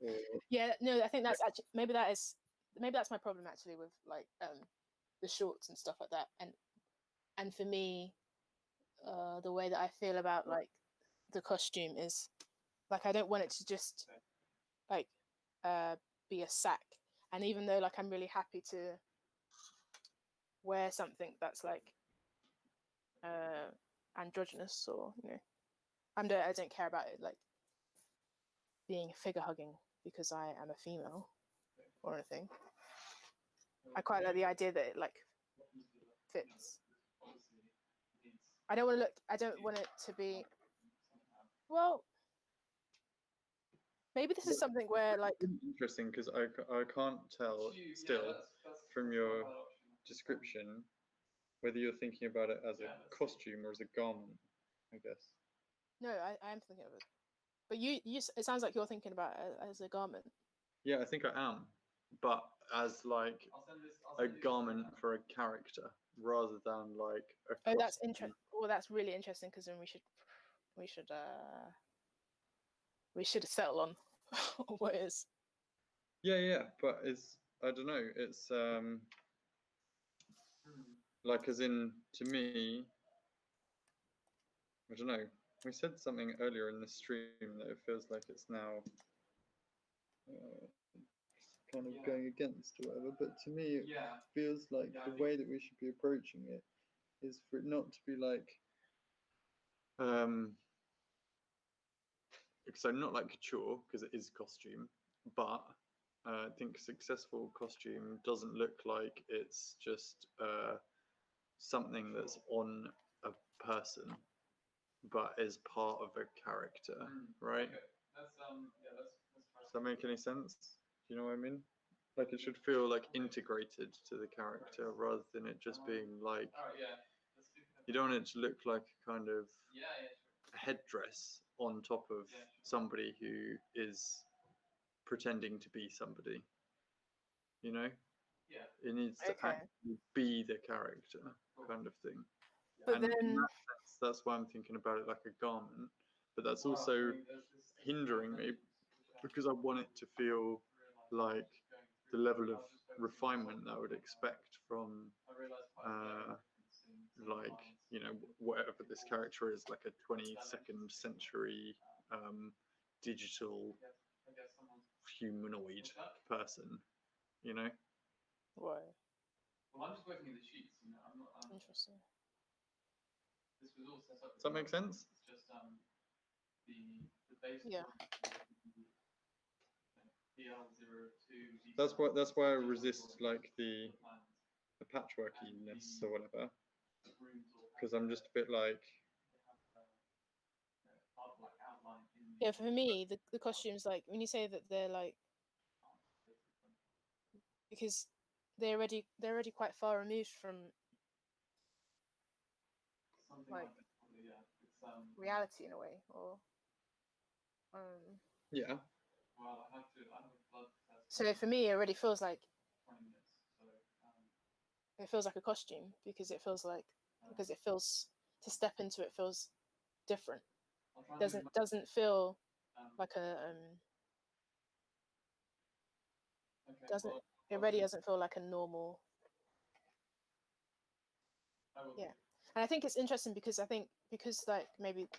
A: Or
C: Yeah, no, I think that's actually maybe that's my problem actually with like the shorts and stuff like that, and for me, the way that I feel about like the costume is like I don't want it to just like be a sack, and even though like I'm really happy to wear something that's like androgynous, or I don't care about it like being figure hugging because I am a female or anything. I quite like the idea that it like fits. I don't want it to be, well, maybe this is something where like
A: interesting, because I can't tell still from your description whether you're thinking about it as a costume or as a garment, I guess.
C: no, I am thinking of it, but you it sounds like you're thinking about it as a garment.
A: Yeah, I think I am, but as like a garment for a character rather than like a
C: Oh, that's
A: costume.
C: interesting. Well, that's really interesting, because then we should settle on what it is.
A: Yeah, but it's, I don't know, it's like, as in, to me, I don't know, we said something earlier in the stream that it feels like it's now kind of going against or whatever, but to me it feels like the way that we should be approaching it is for it not to be like so not like couture, because it is costume, but I think successful costume doesn't look like it's just something that's on a person, but is part of a character, right?
B: Okay. That's
A: Does that make any sense? Do you know what I mean? Like, it should feel like integrated to the character rather than it just being like, you don't want it to look like a kind of headdress on top of somebody who is pretending to be somebody, you know? It needs to actually be the character, kind of thing.
C: But
A: and in
C: then
A: that sense, that's why I'm thinking about it like a garment, but that's also hindering me because I want it to feel like the level of refinement that I would expect from like, whatever this character is, like a 22nd century digital humanoid person,
C: why?
B: Well, I'm just working in the sheets, I'm not.
C: Interesting.
B: This was all set up.
A: Does that make sense?
B: It's just the base.
C: Yeah.
B: BL02.
A: That's why I resist like the patchworkiness or whatever, because I'm just a bit like,
C: Yeah, for me, the costumes, like when you say that they're like, because they're already quite far removed from like reality in a way, or
A: yeah,
B: Well, I have a blood test.
C: so for me, it already feels like
B: 20 minutes. So
C: it feels like a costume, because it feels to step into it feels different. Doesn't feel like a
B: okay,
C: doesn't
B: well,
C: it already doesn't feel like a normal. Yeah, and I think it's interesting because like maybe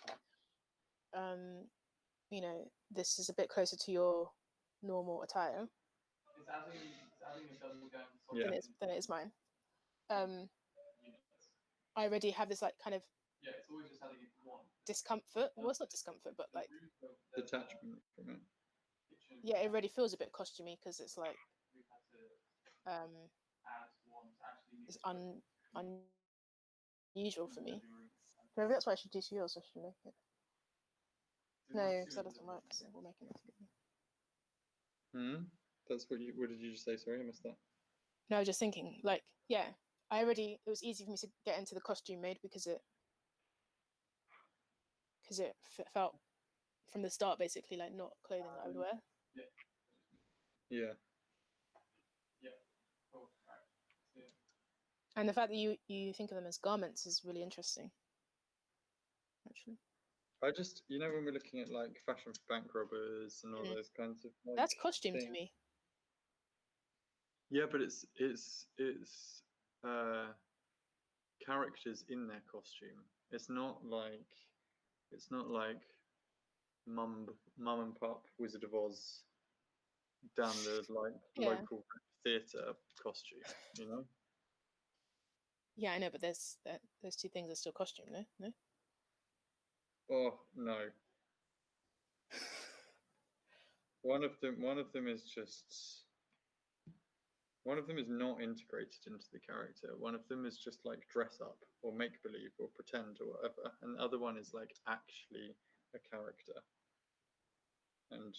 C: this is a bit closer to your normal attire
B: It's adding a double down
A: Yeah.
C: than it is mine. I already have this like kind of
B: it's always just adding it one.
C: discomfort. Well, it's not discomfort, but like
A: detachment from it.
C: yeah, it already feels a bit costumey because it's like it's unusual for me. Maybe that's why I should do to yours. I should make it. No, because that doesn't work. So we'll make it together.
A: That's what did you just say? Sorry, I missed that.
C: No, I was just thinking, like, yeah, it was easy for me to get into the costume mode because it felt from the start basically like not clothing that I would wear.
A: Yeah.
C: And the fact that you think of them as garments is really interesting, actually.
A: I just, you know, when we're looking at like fashion for bank robbers and all those kinds of like,
C: That's costume
A: things.
C: to me.
A: Yeah, but it's characters in their costume. It's not like mum and pop Wizard of Oz down the like
C: Yeah.
A: local theatre costume, you know?
C: Yeah, I know, but those two things are still costume, no? No.
A: Oh no. One of them is just one of them is not integrated into the character. One of them is just like dress up or make believe or pretend or whatever. And the other one is like actually a character. And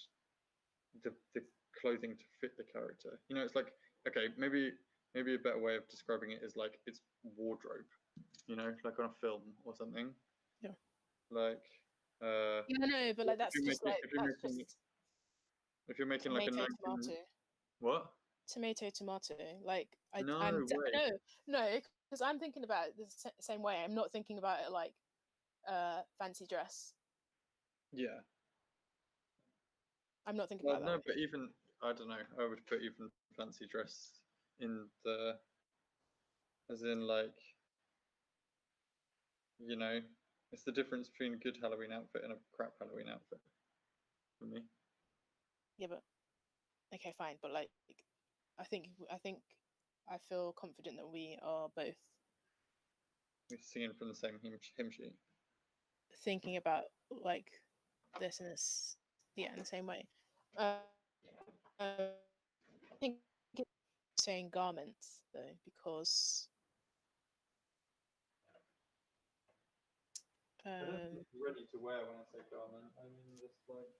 A: the clothing to fit the character. You know, it's like, okay, maybe a better way of describing it is like it's wardrobe, you know, like on a film or something.
C: Yeah.
A: Like
C: Yeah, no, but like that's just like
A: if you're making
C: tomato,
A: like a 19...
C: tomato.
A: What?
C: Tomato, like
A: No
C: I'm
A: way.
C: no, because I'm thinking about it the same way. I'm not thinking about it like fancy dress.
A: Yeah.
C: I'm not thinking
A: Well,
C: about
A: no,
C: that.
A: but even I don't know. I would put even fancy dress in the, as in like, you know, it's the difference between a good Halloween outfit and a crap Halloween outfit for me.
C: Yeah, but okay, fine. But like, I think I feel confident that we are both
A: We're singing from the same hymn sheet.
C: thinking about like this and this, yeah, in the same way. I think it's saying garments though, because
A: I don't think it's ready to wear when I say garment. I mean just like.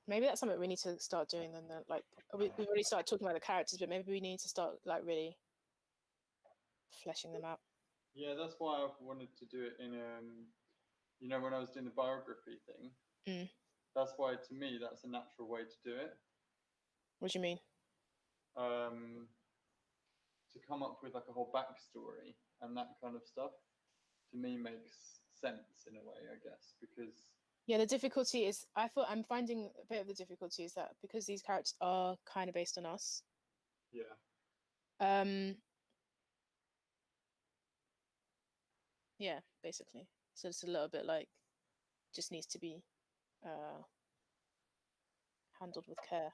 C: maybe that's something we need to start doing. Then, like we've already started talking about the characters, but maybe we need to start like really fleshing them out.
A: Yeah, that's why I've wanted to do it in you know, when I was doing the biography thing. That's why, to me, that's a natural way to do it.
C: What do you mean?
A: To come up with like a whole backstory and that kind of stuff, to me makes sense in a way, I guess, because
C: yeah, the difficulty is I'm finding a bit of the difficulty is that because these characters are kind of based on us.
A: Yeah.
C: Yeah, basically. So it's a little bit like just needs to be handled with care.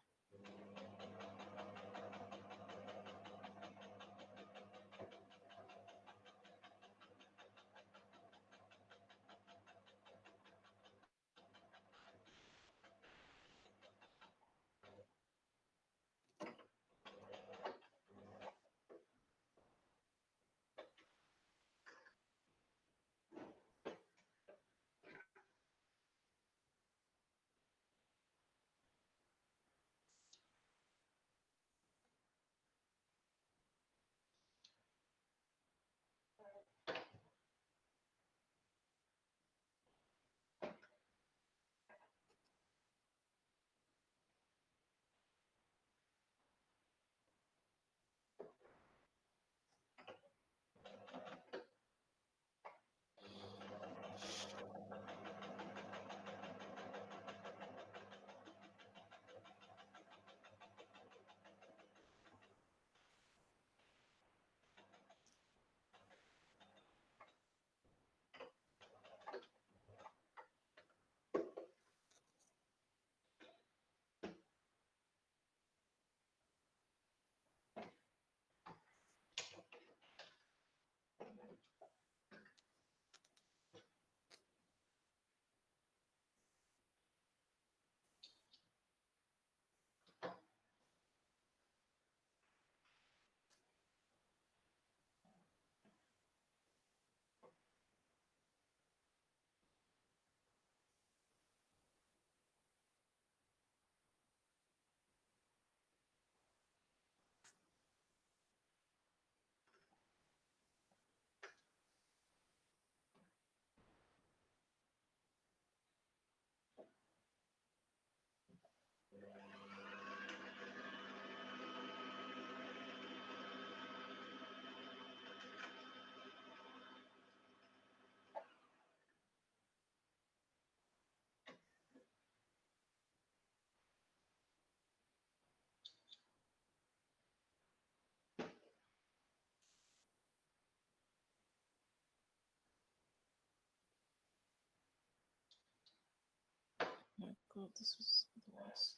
C: God, this was the worst.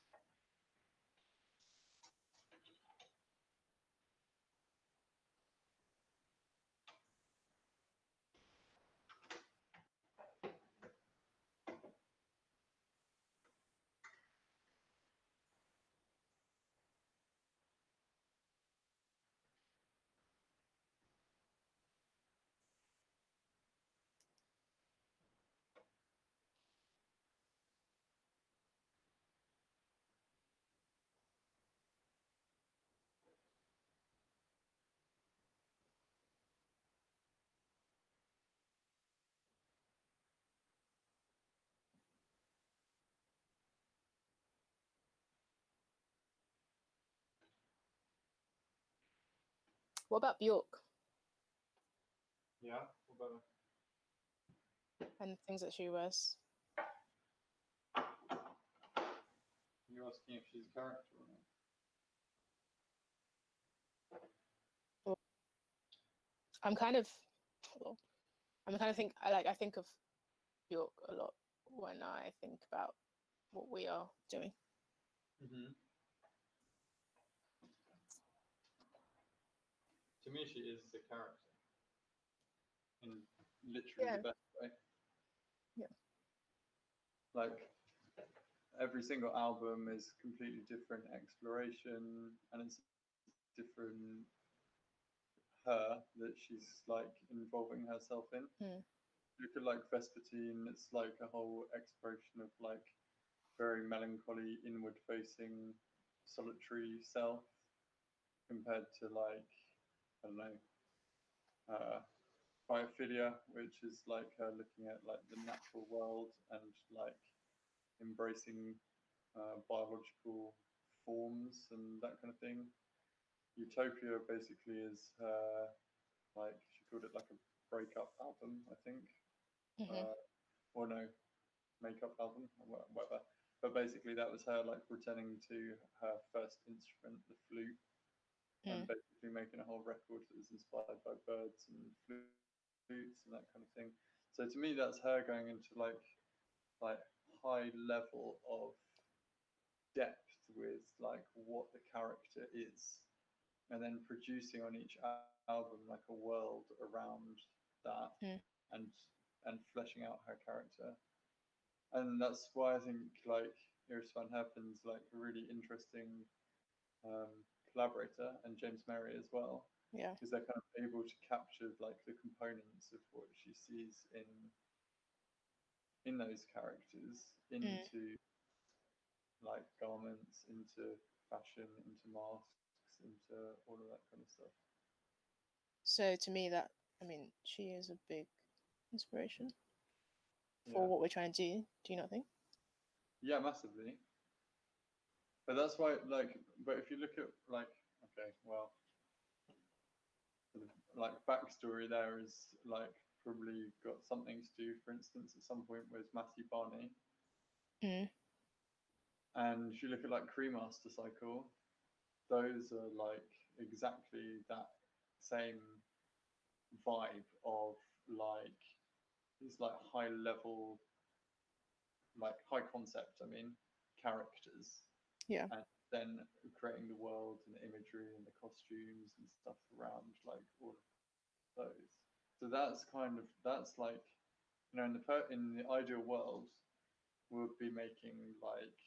C: What about Bjork
A: Yeah. What about
C: and things that she wears?
A: you asking if she's a character or not?
C: I'm kind of I think of Bjork a lot when I think about what we are doing.
A: Mm-hmm. To me, she is a character in literally the best way.
C: Yeah.
A: Like every single album is completely different exploration, and it's different her that she's like involving herself in.
C: Mm.
A: Look at like Vespertine, it's like a whole exploration of like very melancholy, inward facing, solitary self compared to like, I don't know, biophilia, which is like her looking at like the natural world and like embracing biological forms and that kind of thing. Utopia basically is like she called it like a breakup album, I think,
C: Mm-hmm.
A: or no, makeup album, or whatever. But basically, that was her like returning to her first instrument, the flute, and basically making a whole record that was inspired by birds and flutes and that kind of thing. So to me, that's her going into like high level of depth with like what the character is, and then producing on each album like a world around that,
C: Mm.
A: and fleshing out her character. And that's why I think like Iris Van Herpen's like a really interesting collaborator, and James Merry as well,
C: Yeah.
A: because they're kind of able to capture like the components of what she sees in those characters into like garments, into fashion, into masks, into all of that kind of stuff.
C: So to me, she is a big inspiration for what we're trying to do. Do you not think?
A: Yeah, massively. But that's why, like, but if you look at like, okay, well, like backstory there is like probably got something to do, for instance, at some point with Matthew Barney.
C: Mm.
A: And if you look at like Cremaster Cycle, those are like exactly that same vibe of like these like high level, like high concept, I mean, characters.
C: Yeah.
A: And then creating the world and the imagery and the costumes and stuff around like all of those. So that's like, you know, in the ideal world, we'll be making like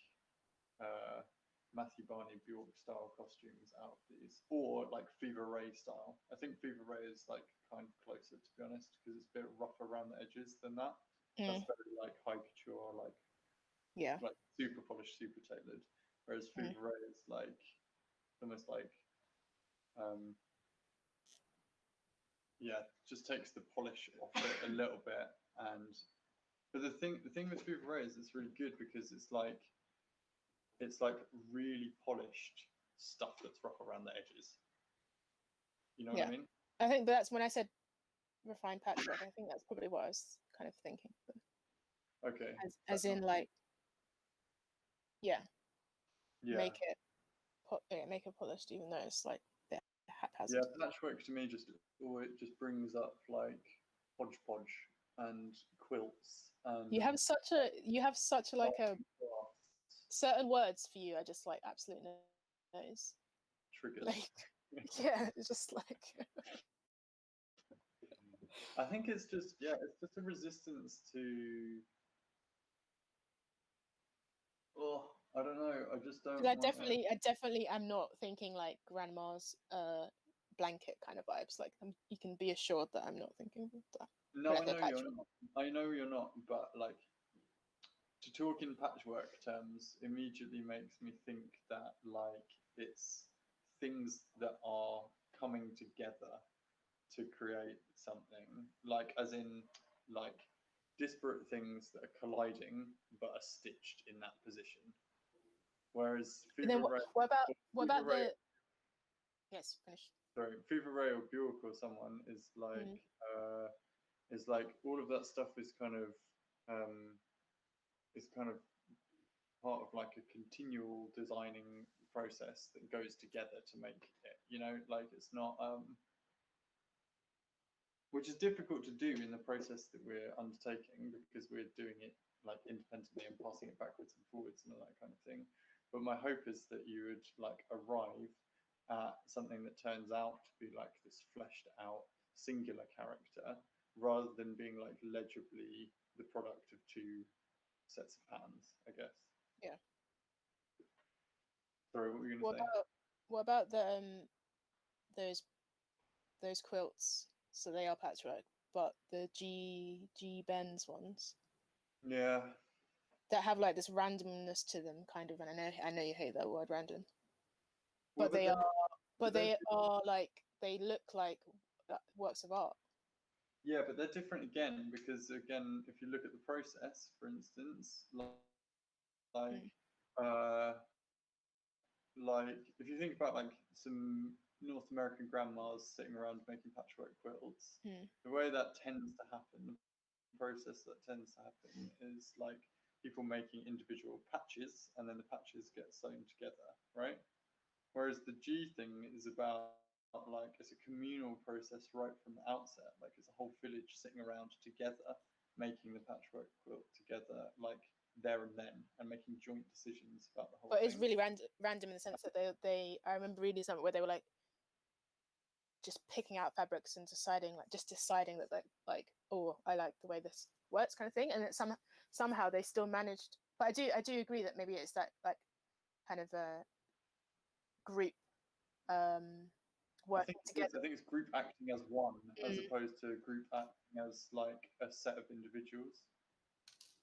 A: Matthew Barney Bjork style costumes out of these, or like Fever Ray style. I think Fever Ray is like kind of closer, to be honest, because it's a bit rougher around the edges than that. That's very like high couture, like super polished, super tailored. Whereas Fever Ray is like almost like just takes the polish off it a little bit. And but the thing with Fever Ray is it's really good because it's like really polished stuff that's rough around the edges. You know what I mean?
C: I think that's when I said refined patchwork. I think that's probably what I was kind of thinking.
A: Okay.
C: As in like, make it polished, even though it's like haphazard.
A: Yeah, patchwork to me it just brings up like hodgepodge and quilts and
C: you have such a like a certain words for you are just like absolute no's.
A: Triggers.
C: Like, yeah, it's just like.
A: I think it's just a resistance to. Oh, I don't know. I just don't.
C: I definitely am not thinking like grandma's blanket kind of vibes. Like, you can be assured that I'm not thinking of that.
A: No, I know you're not. I know you're not. But like, to talk in patchwork terms immediately makes me think that like it's things that are coming together to create something, like as in like disparate things that are colliding but are stitched in that position. Whereas
C: Then what about the? Yes, finish.
A: Sorry, Fever Ray or Bjork or someone is like all of that stuff is kind of part of like a continual designing process that goes together to make it. You know, like it's not which is difficult to do in the process that we're undertaking because we're doing it like independently and passing it backwards and forwards and all that kind of thing. But my hope is that you would like arrive at something that turns out to be like this fleshed out singular character rather than being like legibly the product of two sets of hands, I guess.
C: Yeah.
A: Sorry, what were you going to say?
C: What about the those quilts? So they are patchwork, but the G Benz ones.
A: Yeah.
C: That have like this randomness to them, kind of, and I know you hate that word, random.
A: Well,
C: But they are like, they look like works of art.
A: Yeah, but they're different again because again, if you look at the process, for instance, like if you think about like some North American grandmas sitting around making patchwork quilts, the way that tends to happen, the process that tends to happen is like people making individual patches and then the patches get sewn together, right? Whereas the G thing is about like it's a communal process right from the outset. Like it's a whole village sitting around together, making the patchwork quilt together, like there and then, and making joint decisions about the whole thing.
C: But it's really random in the sense that they I remember reading something where they were like just picking out fabrics and deciding that like, oh, I like the way this works, kind of thing, and that somehow they still managed. But I do agree that maybe it's that like kind of a group working together.
A: I think it's group acting as one as opposed to group acting as like a set of individuals.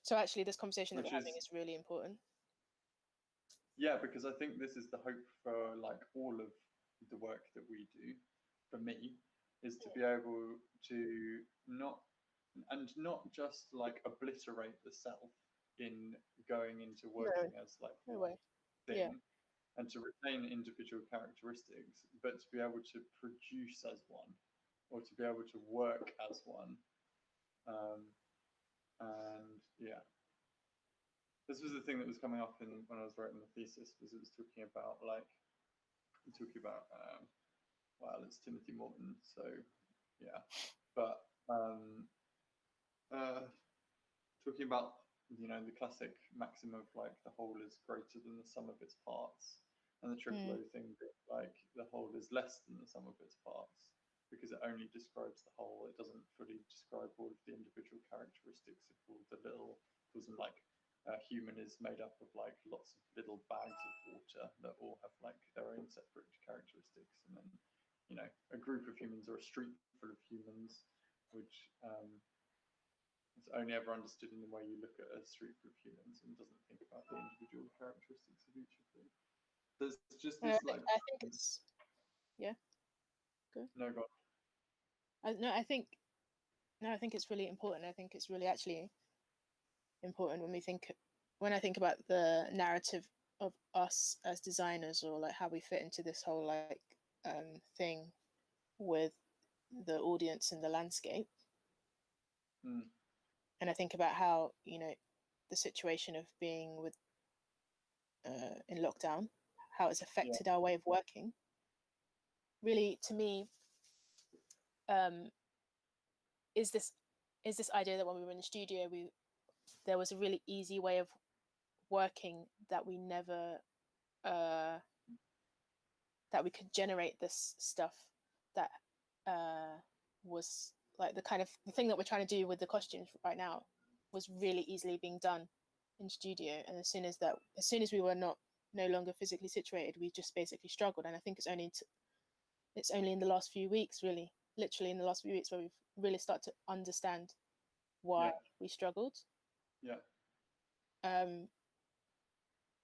C: So actually this conversation that we're having is really important.
A: Yeah, because I think this is the hope for like all of the work that we do, for me, is to be able to not just like obliterate the self in going into working as like one thing, and to retain individual characteristics, but to be able to produce as one, or to be able to work as one. And yeah, this was the thing that was coming up in when I was writing the thesis, was it was talking about well, it's Timothy Morton, so yeah, but talking about the classic maxim of like the whole is greater than the sum of its parts, and the triple O thing being like the whole is less than the sum of its parts because it only describes the whole. It doesn't fully describe all of the individual characteristics of all the little. It wasn't like a human is made up of like lots of little bags of water that all have like their own separate characteristics, and then a group of humans or a street full of humans, which it's only ever understood in the way you look at a street group of humans and doesn't think about the individual characteristics of each of them. There's just this
C: I think it's good.
A: No, go on.
C: I think it's really important. I think it's really actually important when I think about the narrative of us as designers, or like how we fit into this whole like thing with the audience and the landscape. And I think about how the situation of being with in lockdown, how it's affected our way of working. Really, to me, is this idea that when we were in the studio, there was a really easy way of working that we never that we could generate this stuff that was like the thing that we're trying to do with the costumes right now was really easily being done in studio. And as soon as we were no longer physically situated, we just basically struggled. And I think it's only in the last few weeks, really, literally in the last few weeks, where we've really started to understand why we struggled.
A: Yeah.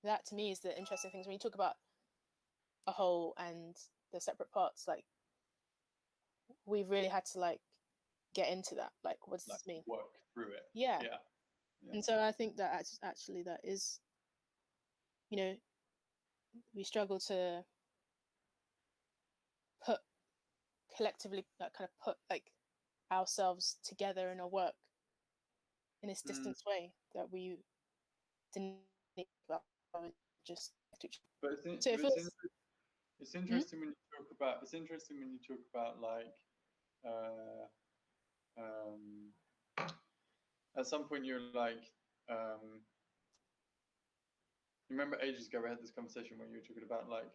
C: That to me is the interesting things when you talk about a whole and the separate parts. Like, we've really had to like get into that. Like, what does this mean?
A: Work through it.
C: Yeah.
A: Yeah.
C: And so I think that actually that is, you know, we struggle to collectively put like ourselves together in a work in this distance way that we didn't think about just.
A: But it's interesting when you talk about like at some point you're like you remember ages ago we had this conversation where you were talking about like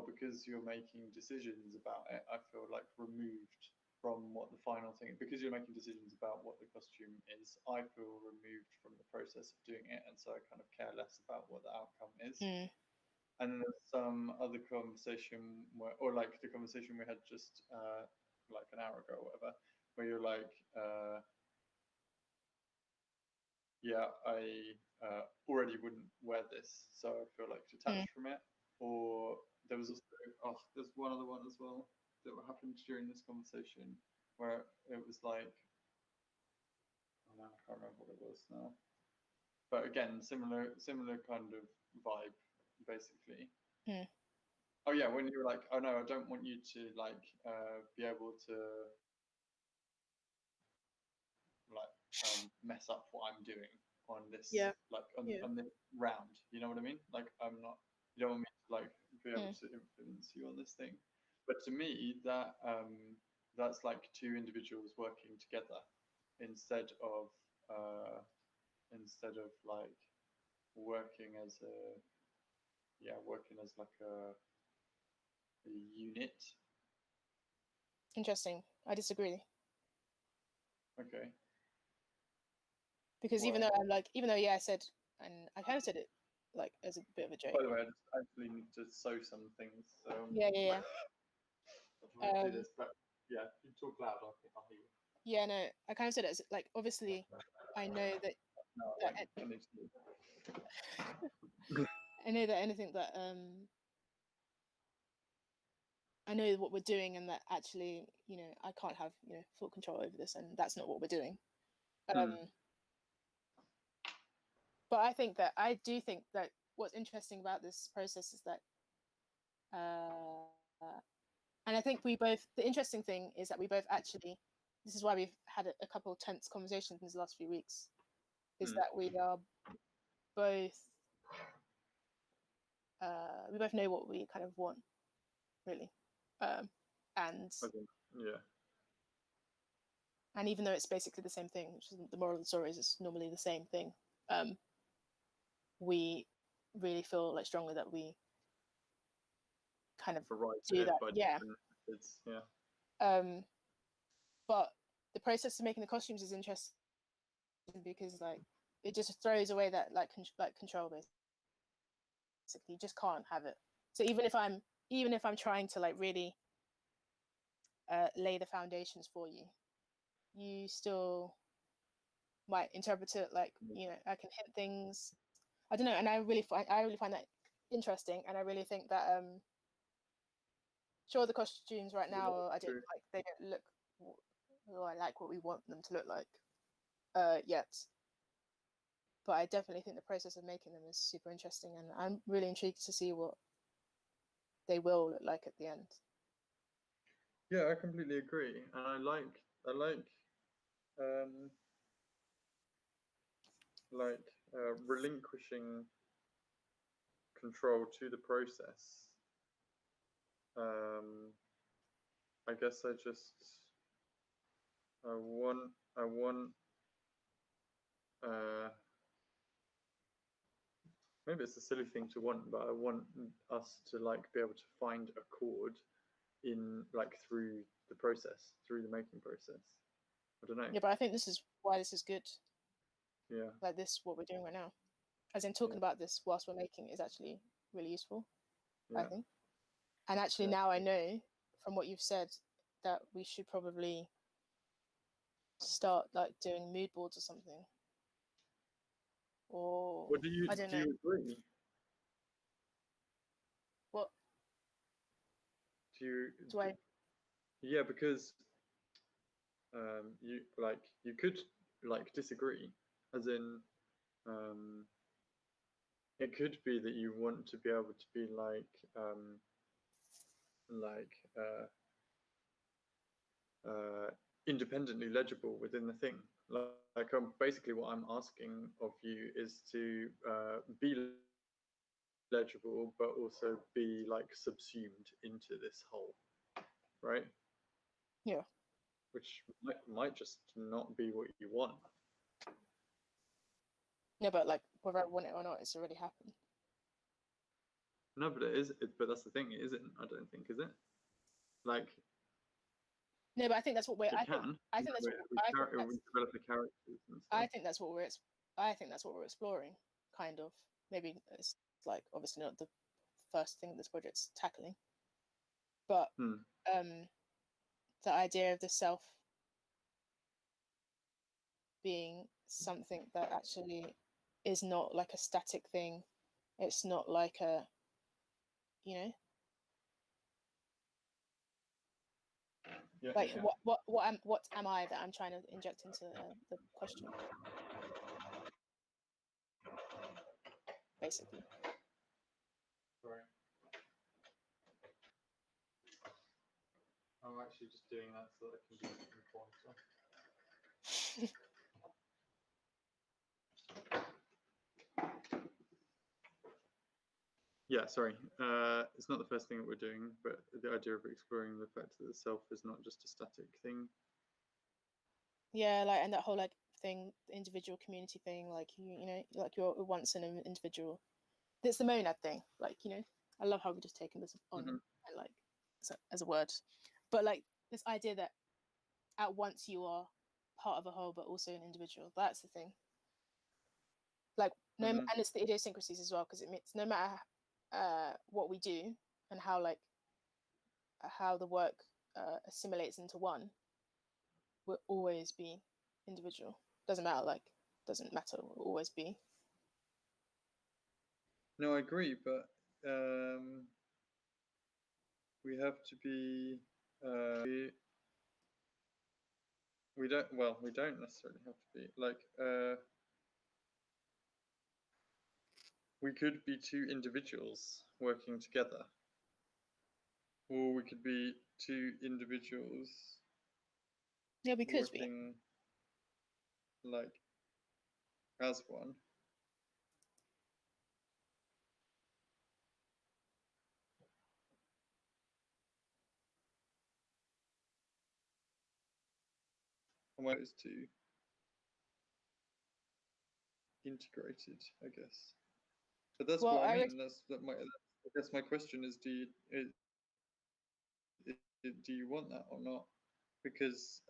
A: because you're making decisions about it, I feel like removed from what the final thing, because you're making decisions about what the costume is, I feel removed from the process of doing it, and so I kind of care less about what the outcome is. And there's some other conversation or like the conversation we had just like an hour ago or whatever, where you're like, yeah, I already wouldn't wear this, so I feel like detached from it. Or there was also, there's one other one as well that happened during this conversation where it was like, oh man, I can't remember what it was now. But again, similar kind of vibe, basically. Oh yeah, when you were like, oh no, I don't want you to like be able to like mess up what I'm doing on this on this round. You know what I mean? Like you don't want me to like be able to influence you on this thing. But to me, that that's like two individuals working together instead of like working as like a unit.
C: Interesting. I disagree.
A: Okay.
C: Because even though I said, and I kind of said it like as a bit of a joke.
A: By the way, I just actually need to sew some things. So
C: yeah.
A: I'll do this, but yeah, you talk loud. I'll hear you.
C: Yeah, no, I kind of said it as like, obviously, I know that.
A: No, I need to.
C: I know that anything that I know what we're doing, and that actually, I can't have full control over this, and that's not what we're doing. But I do think that what's interesting about this process is that, and I think the interesting thing is that we both actually, this is why we've had a couple of tense conversations in these last few weeks, is that we are both, we both know what we kind of want, really. And even though it's basically the same thing, which is the moral of the story is it's normally the same thing, we really feel like strongly that we kind of do that. But the process of making the costumes is interesting because like it just throws away that like control, basically. You just can't have it. So even if I'm trying to like really lay the foundations for you, you still might interpret it like, I can hint things. I don't know, and I really find that interesting, and I really think that sure, the costumes right now they don't look like what we want them to look like yet, but I definitely think the process of making them is super interesting, and I'm really intrigued to see what they will look like at the end.
A: Yeah, I completely agree, and I like relinquishing control to the process. I guess I want maybe it's a silly thing to want, but I want us to like be able to find a chord in like through the process, through the making process. I don't know.
C: Yeah, but I think this is why this is good.
A: Yeah.
C: Like this, what we're doing right now, as in talking about this whilst we're making, is actually really useful.
A: Yeah.
C: I think. And actually, now I know from what you've said that we should probably start like doing mood boards or something. Or
A: What do you
C: I don't
A: do?
C: know.
A: You agree?
C: What
A: Do
C: I?
A: Yeah, because you could like disagree, as in it could be that you want to be able to be independently legible within the thing. Like basically what I'm asking of you is to be legible, but also be like subsumed into this whole, right?
C: Yeah.
A: Which might just not be what you want.
C: Yeah, but like whether I want it or not, it's already happened.
A: No, but it is. But that's the thing. It isn't. I don't think, is it? Like.
C: No, but I think that's what we're.
A: I think that's what we develop the characters and stuff.
C: I think that's what we're. I think that's what we're exploring, kind of. Maybe it's like obviously not the first thing this project's tackling, but the idea of the self being something that actually is not like a static thing. It's not like a, you know.
A: Yeah,
C: like what am I that I'm trying to inject into the question, basically.
A: Sorry. I'm actually just doing that so that I can be informed. Yeah, sorry. It's not the first thing that we're doing, but the idea of exploring the fact that the self is not just a static thing.
C: Yeah, like, and that whole like thing, the individual community thing, like you know, like you're once an individual. It's the monad thing, like, you know, I love how we've just taken this on and like as a word, but like this idea that at once you are part of a whole, but also an individual. That's the thing. Like and it's the idiosyncrasies as well, because it means no matter what we do and how like how the work assimilates into one, will always be individual. Doesn't matter, like doesn't matter, will always be.
A: No, I agree, but we have to be we don't necessarily have to be like we could be two individuals working together, or we could be two individuals
C: We could
A: working like as one. And where is two integrated, I guess. But that's what I mean. I guess my question is, do you want that or not? Because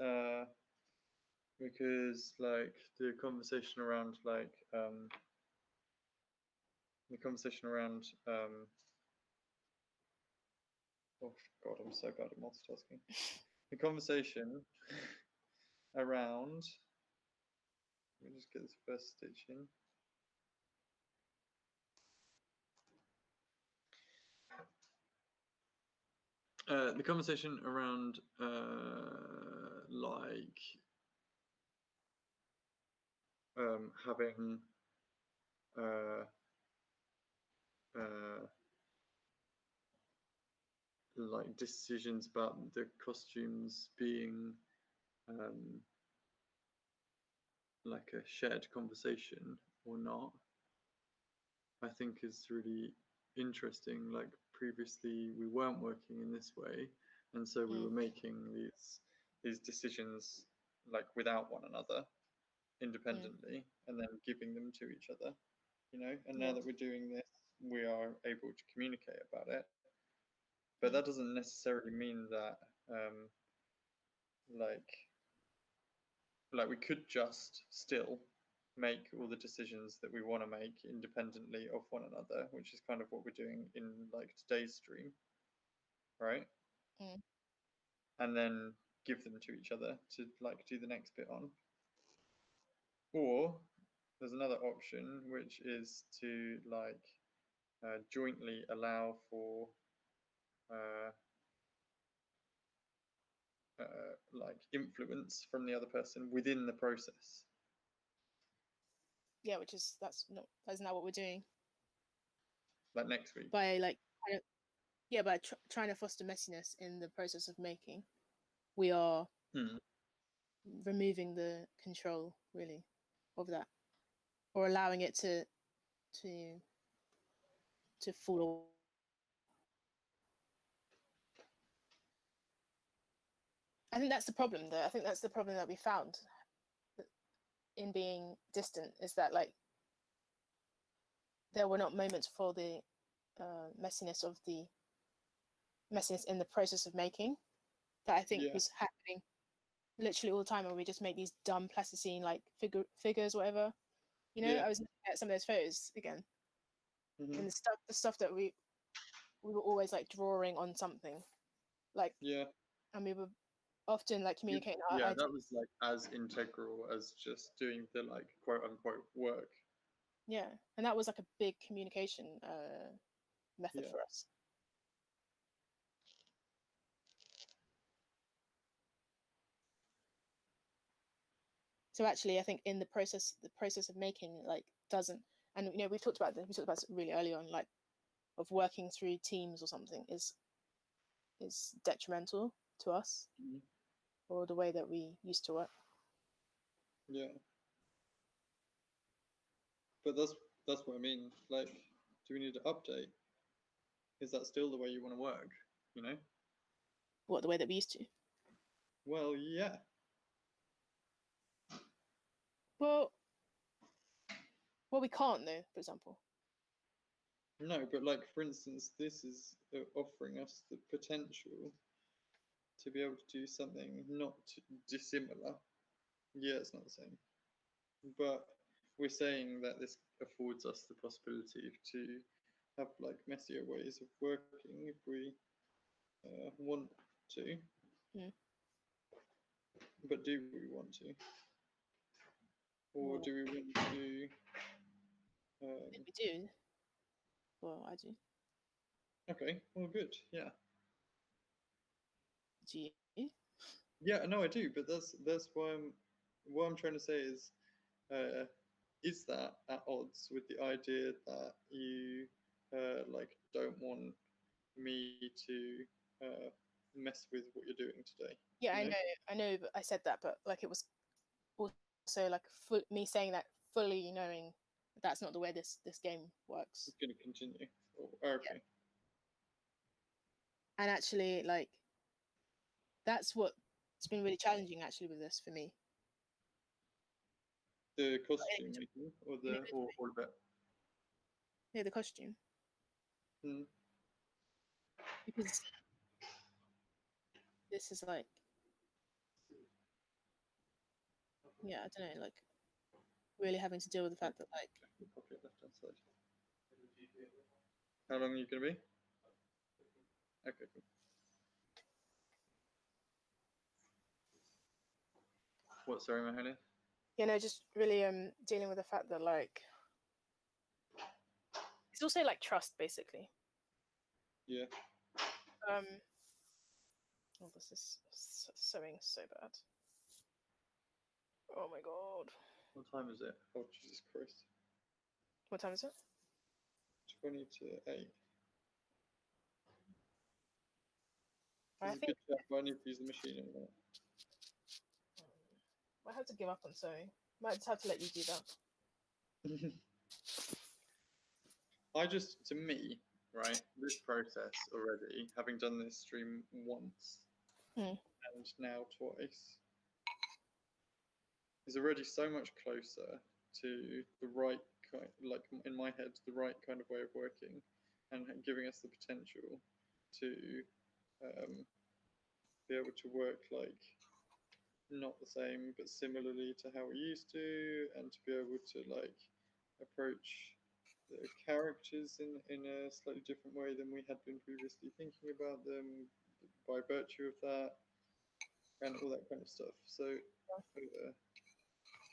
A: like the conversation around oh God, I'm so bad at multitasking. The conversation around, let me just get this first stitch in. The conversation around having like decisions about the costumes being like a shared conversation or not, I think is really interesting. Like previously we weren't working in this way, and so we were making these decisions like without one another independently and then giving them to each other. And now
C: Yeah.
A: that we're doing this, we are able to communicate about it. But that doesn't necessarily mean that like we could just still make all the decisions that we want to make independently of one another, which is kind of what we're doing in like today's stream, right?
C: Mm.
A: And then give them to each other to like do the next bit on. Or there's another option, which is to like jointly allow for like influence from the other person within the process.
C: Yeah, which is that's not what we're doing
A: Like next week.
C: by like by trying to foster messiness in the process of making. We are removing the control really of that, or allowing it to fall away. I think that's the problem, though. I think that's the problem that we found in being distant, is that like there were not moments for the messiness in the process of making that I think was happening literally all the time, and we just make these dumb plasticine like figures, whatever. I was looking at some of those photos again, and the stuff that we were always like drawing on something, like and we were often like communicating.
A: That was like as integral as just doing the like quote unquote work.
C: Yeah, and that was like a big communication method for us. So actually, I think in the process of making like doesn't, and we talked about this really early on, like of working through teams or something is detrimental to us or the way that we used to work.
A: Yeah. But that's what I mean. Like, do we need to update? Is that still the way you want to work?
C: What, the way that we used to?
A: Well, yeah.
C: Well, we can't though, for example.
A: No, but like for instance, this is offering us the potential to be able to do something not dissimilar. Yeah, it's not the same, but we're saying that this affords us the possibility to have like messier ways of working if we want to. But do we want to? Or do we want to?
C: We do. Well, I do.
A: Okay, well, good. Yeah.
C: Do you?
A: Yeah, no, I do. But that's why what I'm trying to say is that at odds with the idea that you like don't want me to mess with what you're doing today?
C: Yeah, I know. But I said that, but like it was also like me saying that fully knowing that's not the way this game works.
A: It's going to continue. Okay. Yeah.
C: And actually, like that's what's been really challenging actually with this for me.
A: The costume making, or all of it.
C: Yeah, the costume. Because this is like, yeah, I don't know, like really having to deal with the fact that like.
A: Pocket left hand side. How long are you gonna be? Okay, cool. What? Sorry, Mahoney?
C: Just really dealing with the fact that like it's also like trust basically.
A: Yeah.
C: Oh, this is sewing so bad. Oh my god.
A: What time is it? Oh, Jesus Christ.
C: What time is it?
A: 20 to 8.
C: I think
A: I need to use the machine in a minute.
C: I have to give up on sewing. Might just have to let you do that.
A: To me, right, this process already, having done this stream once and now twice, is already so much closer to the right like in my head, the right kind of way of working, and giving us the potential to be able to work like not the same but similarly to how we used to, and to be able to like approach the characters in a slightly different way than we had been previously thinking about them by virtue of that, and all that kind of stuff. So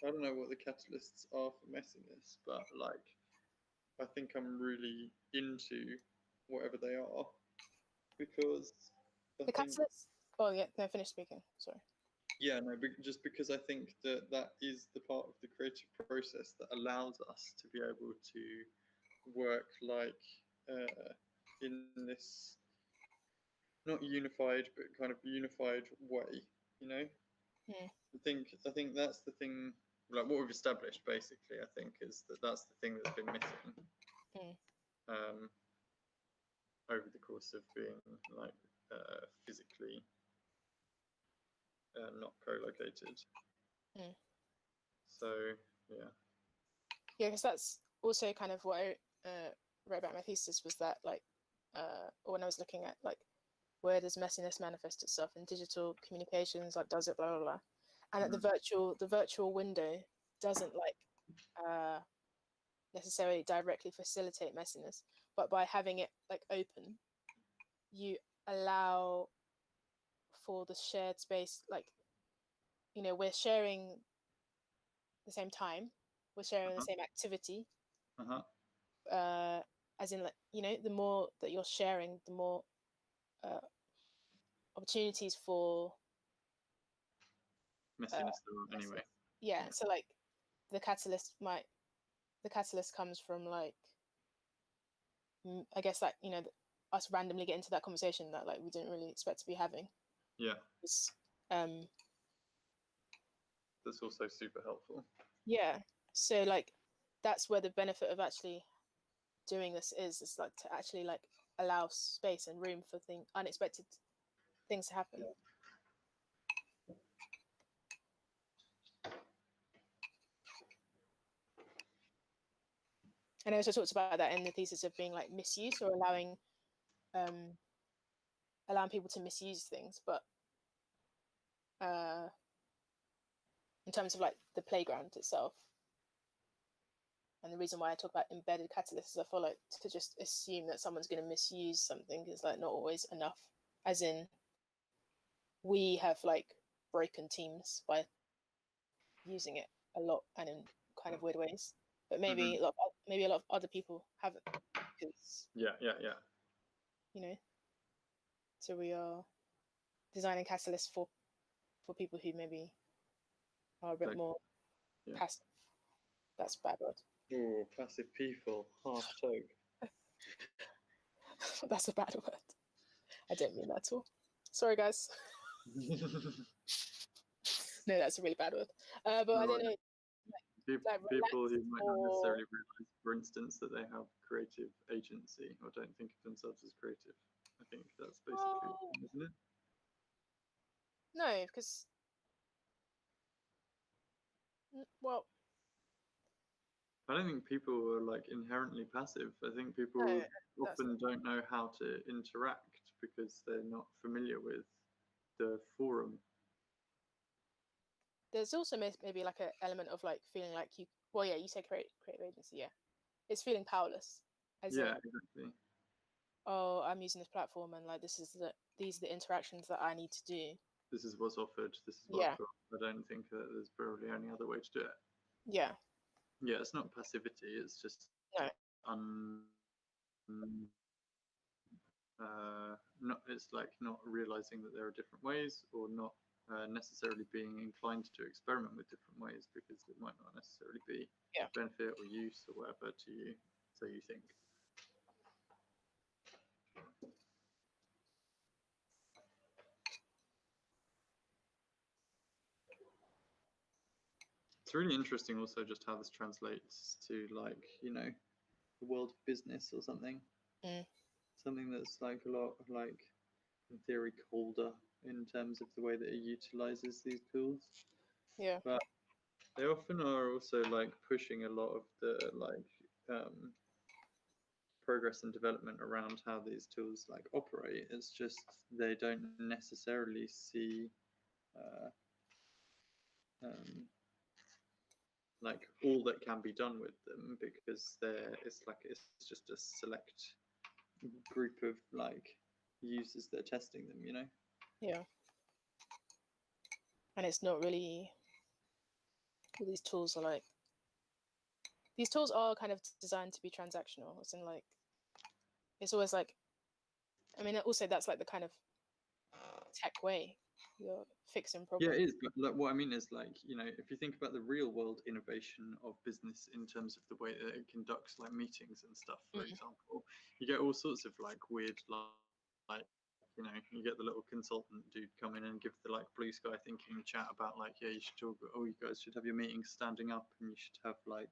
A: I don't know what the catalysts are for messiness, but like I think I'm really into whatever they are, because
C: The catalyst. Oh yeah, no, finish speaking. Sorry.
A: Yeah, no, just because I think that that is the part of the creative process that allows us to be able to work like in this not unified but kind of unified way, you know.
C: Yeah.
A: I think that's the thing. Like what we've established, basically, I think is that that's the thing that's been missing over the course of being like physically not co-located. So yeah.
C: Yeah, because that's also kind of what I wrote about my thesis, was that like when I was looking at like where does messiness manifest itself in digital communications, like does it blah blah blah, and that the virtual window doesn't like necessarily directly facilitate messiness, but by having it like open, you allow for the shared space. Like, you know, we're sharing the same time, we're sharing the same activity, as in, like, you know, the more that you're sharing, the more opportunities for
A: messiness anyway.
C: Yeah, so like the catalyst comes from like I guess, like, you know, us randomly get into that conversation that like we didn't really expect to be having.
A: Yeah.
C: It's,
A: that's also super helpful.
C: Yeah. So like that's where the benefit of actually doing this is like to actually like allow space and room for unexpected things to happen. And I also talked about that in the thesis of being like misuse, or allowing people to misuse things, but in terms of like the playground itself. And the reason why I talk about embedded catalysts is I feel like to just assume that someone's going to misuse something is like not always enough. As in, we have like broken teams by using it a lot and in kind of weird ways. But maybe a lot of other people haven't. Because,
A: yeah.
C: You know, so we are designing catalysts for people who maybe are a bit more passive. That's a bad word.
A: Oh, passive people, half toke.
C: That's a bad word. I don't mean that at all. Sorry, guys. No, that's a really bad word. But I don't know.
A: People who might not necessarily realize, for instance, that they have creative agency or don't think of themselves as creative. I think that's basically, isn't it?
C: No, because
A: I don't think people are like inherently passive. I think people often don't know how to interact because they're not familiar with the forum.
C: There's also maybe like an element of like feeling like you say creative agency, yeah. It's feeling powerless.
A: Exactly.
C: Oh, I'm using this platform and like these are the interactions that I need to do.
A: This is what's offered. This is what I've got. I don't think that there's probably any other way to do it.
C: Yeah.
A: Yeah, it's not passivity. It's just not. It's like not realizing that there are different ways, or not necessarily being inclined to experiment with different ways because it might not necessarily be benefit or use or whatever to you. So you think. It's really interesting also just how this translates to, like, you know, the world of business or something. Something that's like a lot of, like, in theory, colder in terms of the way that it utilizes these tools.
C: Yeah.
A: But They often are also like pushing a lot of the progress and development around how these tools like operate. It's just they don't necessarily see like all that can be done with them, because it's just a select group of like users that are testing them, you know.
C: Yeah. And it's not really, all these tools are like, these tools are kind of designed to be transactional. It's in like, it's always like, I mean, also that's like the kind of tech way you're fixing problems.
A: Yeah, it is. But like, what I mean is, like, you know, if you think about the real world innovation of business in terms of the way that it conducts like meetings and stuff, for example, you get all sorts of like weird, like, you know, you get the little consultant dude come in and give the like blue sky thinking chat about like, yeah, you should talk, oh, you guys should have your meetings standing up, and you should have like,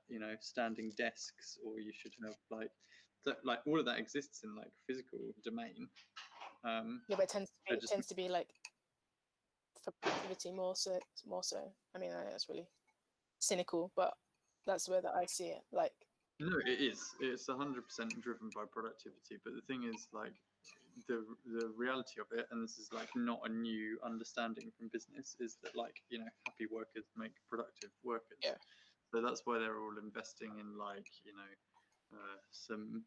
A: you know, standing desks, or you should have like, like all of that exists in like physical domain.
C: Yeah, but it tends to be like for productivity more so. I mean, I know that's really cynical, but that's the way that I see it. Like,
A: no, it is. It's 100% driven by productivity. But the thing is, like, the reality of it, and this is like not a new understanding from business, is that like, you know, happy workers make productive workers.
C: Yeah.
A: So that's why they're all investing in like, you know, some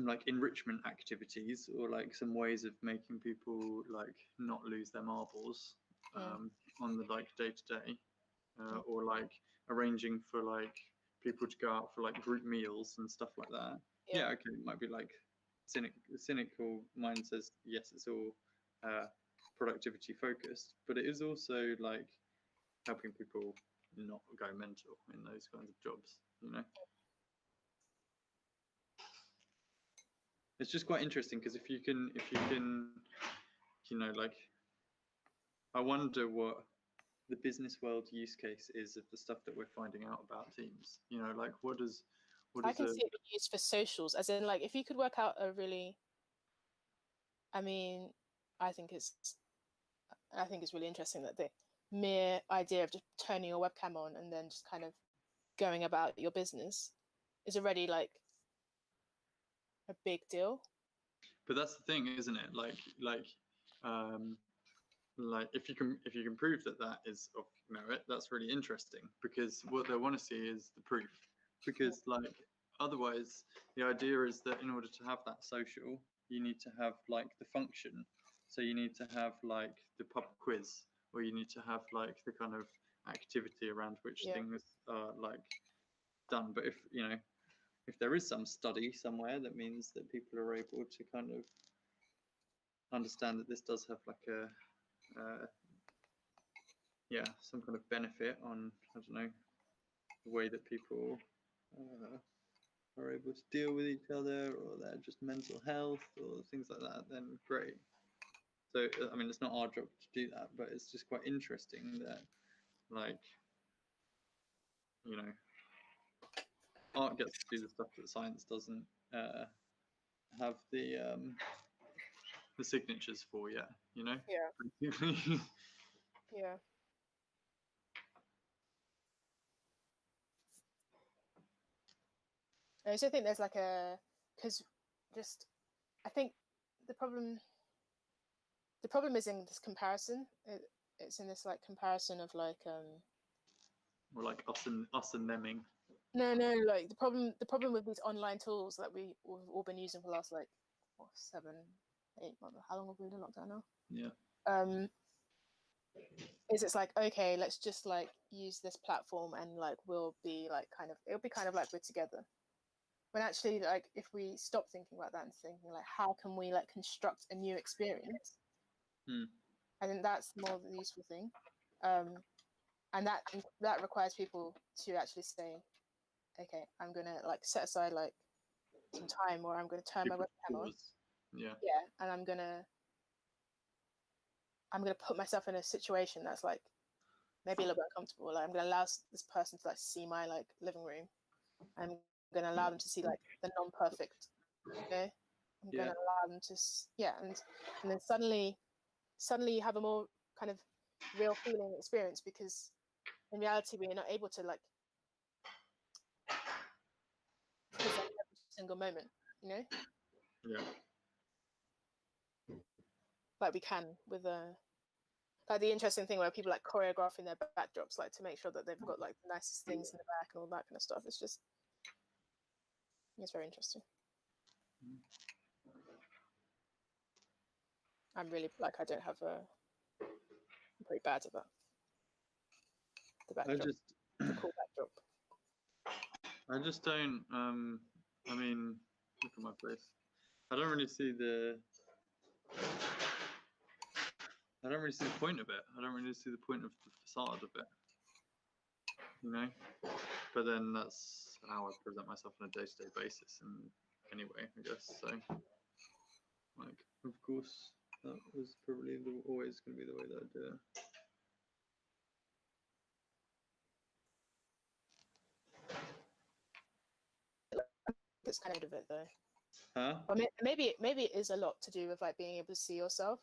A: like enrichment activities, or like some ways of making people like not lose their marbles on the like day to day, or like arranging for like people to go out for like group meals and stuff like that. Yeah, okay, it might be like cynical mind says yes, it's all productivity focused, but it is also like helping people not go mental in those kinds of jobs, you know. It's just quite interesting, because if you can, you know, like, I wonder what the business world use case is of the stuff that we're finding out about teams. You know, like
C: I can see it being used for socials, as in like if you could work out a really, I mean, I think it's really interesting that the mere idea of just turning your webcam on and then just kind of going about your business is already like a big deal.
A: But that's the thing, isn't it? Like if you can prove that that is of merit, that's really interesting, because what they want to see is the proof. Because like otherwise, the idea is that in order to have that social, you need to have like the function. So you need to have like the pub quiz, or you need to have like the kind of activity around which things are like done. But if you know, if there is some study somewhere that means that people are able to kind of understand that this does have like a some kind of benefit on, I don't know, the way that people are able to deal with each other, or their just mental health, or things like that, then great. So I mean, it's not our job to do that, but it's just quite interesting that, like, you know, art gets to do the stuff that science doesn't have the signatures for yet, you know.
C: Yeah. I also think there's like because just I think the problem is in this comparison. It's in this like comparison of like
A: or like us and theming.
C: No, like the problem with these online tools that we've all been using for the last like 7, 8 months. How long have we been in lockdown now?
A: Yeah.
C: Is it's like, okay, let's just like use this platform and like it'll be kind of like we're together. When actually, like, if we stop thinking about that and thinking like, how can we like construct a new experience? I think that's more the useful thing, and that requires people to actually say, okay, I'm gonna like set aside like some time, or I'm gonna turn my webcam on.
A: Yeah,
C: and I'm gonna put myself in a situation that's like maybe a little bit uncomfortable. Like I'm gonna allow this person to like see my like living room. I'm gonna allow them to see like the non-perfect. Okay, I'm gonna allow them to and then suddenly you have a more kind of real feeling experience, because in reality we're not able to like present every single moment, you know?
A: Yeah.
C: Like we can with like the interesting thing where people like choreographing their backdrops, like to make sure that they've got like the nicest things in the back and all that kind of stuff. It's very interesting. I'm really like, I don't have I'm pretty bad at that. The backdrop, the cool backdrop.
A: I just don't. I mean, look at my face. I don't really see the. I don't really see the point of it. I don't really see the point of the facade of it. You know. But then that's how I present myself on a day-to-day basis, and anyway, I guess so. Like, of course, that was probably always going to be the way that I do it.
C: It's kind of it though.
A: Huh?
C: Or maybe it is a lot to do with like being able to see yourself,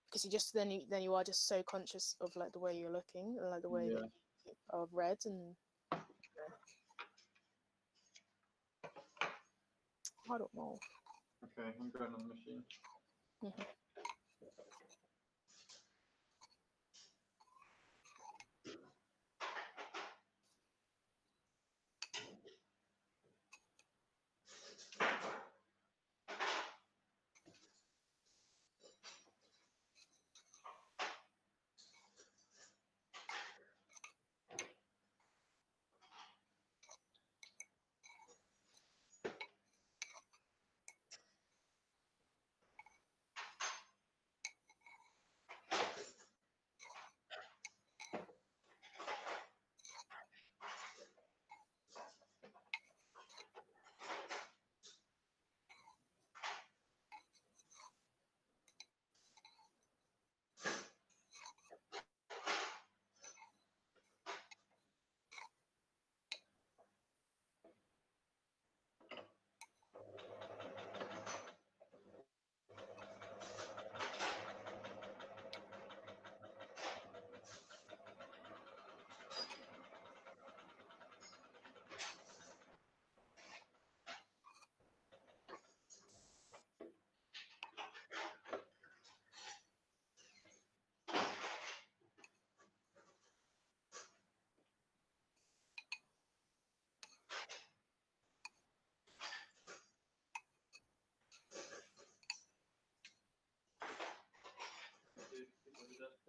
C: because you just then you are just so conscious of like the way you're looking and like the way that you are read and. I don't know.
A: Okay, I'm going on the machine.
C: Mm-hmm.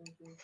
A: Thank you.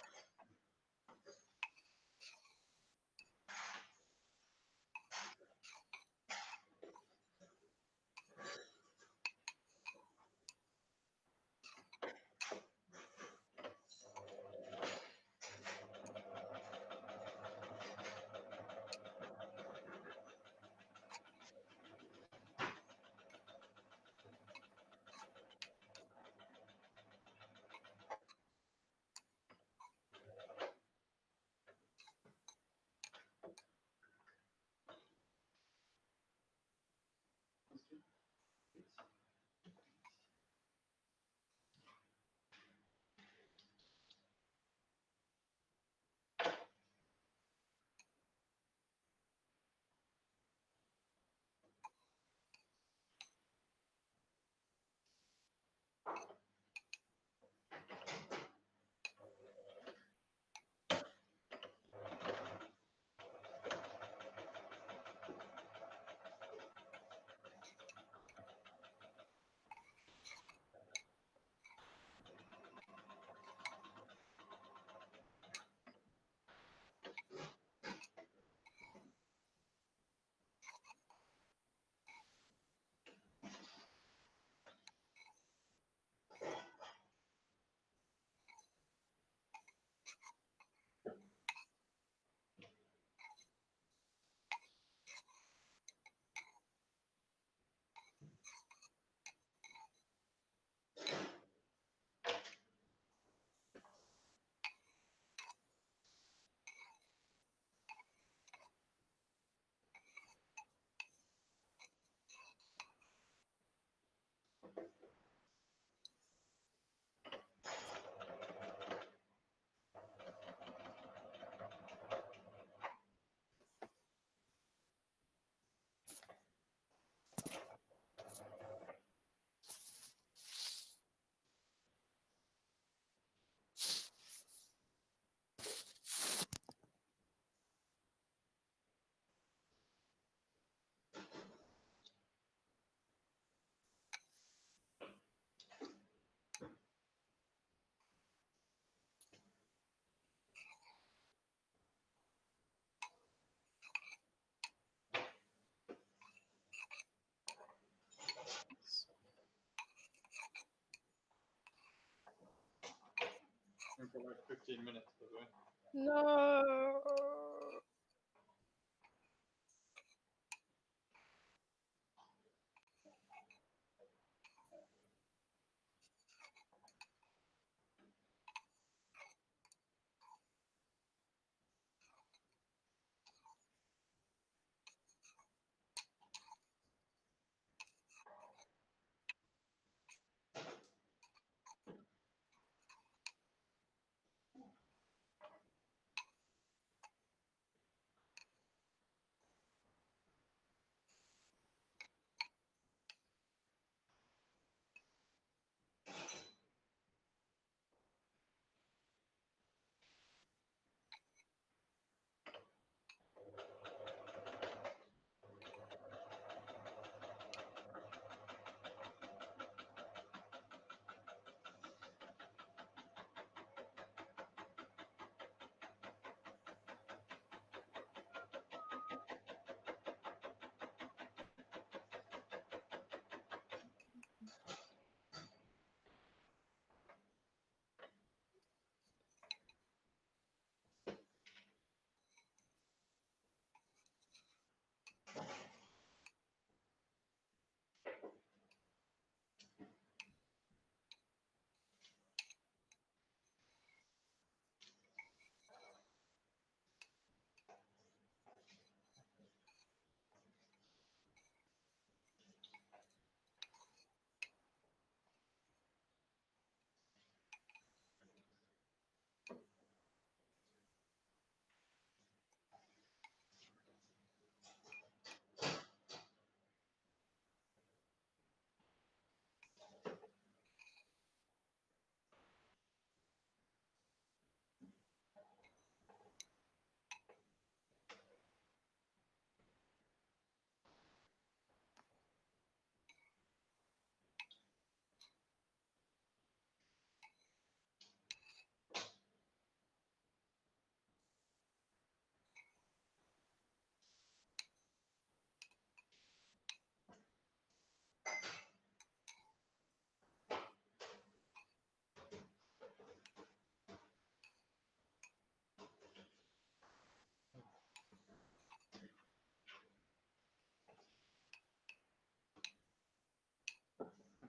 A: For like 15 minutes, by the way.
C: No.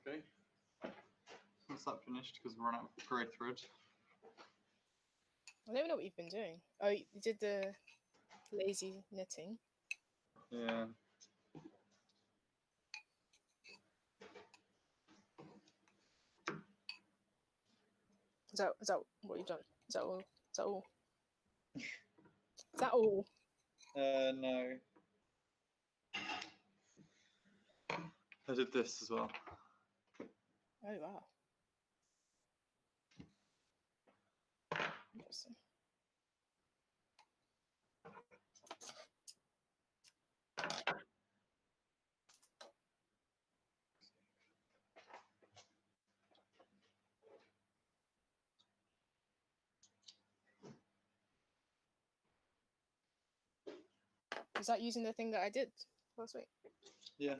A: Okay. Once that finished, because we're run out of grey thread.
C: I don't even know what you've been doing. Oh, you did the lazy knitting.
A: Yeah.
C: Is that what you've done? Is that all? Is that all? Is that all?
A: No. I did this as well.
C: Oh wow. Interesting. Is that using the thing that I did last week?
A: Yeah.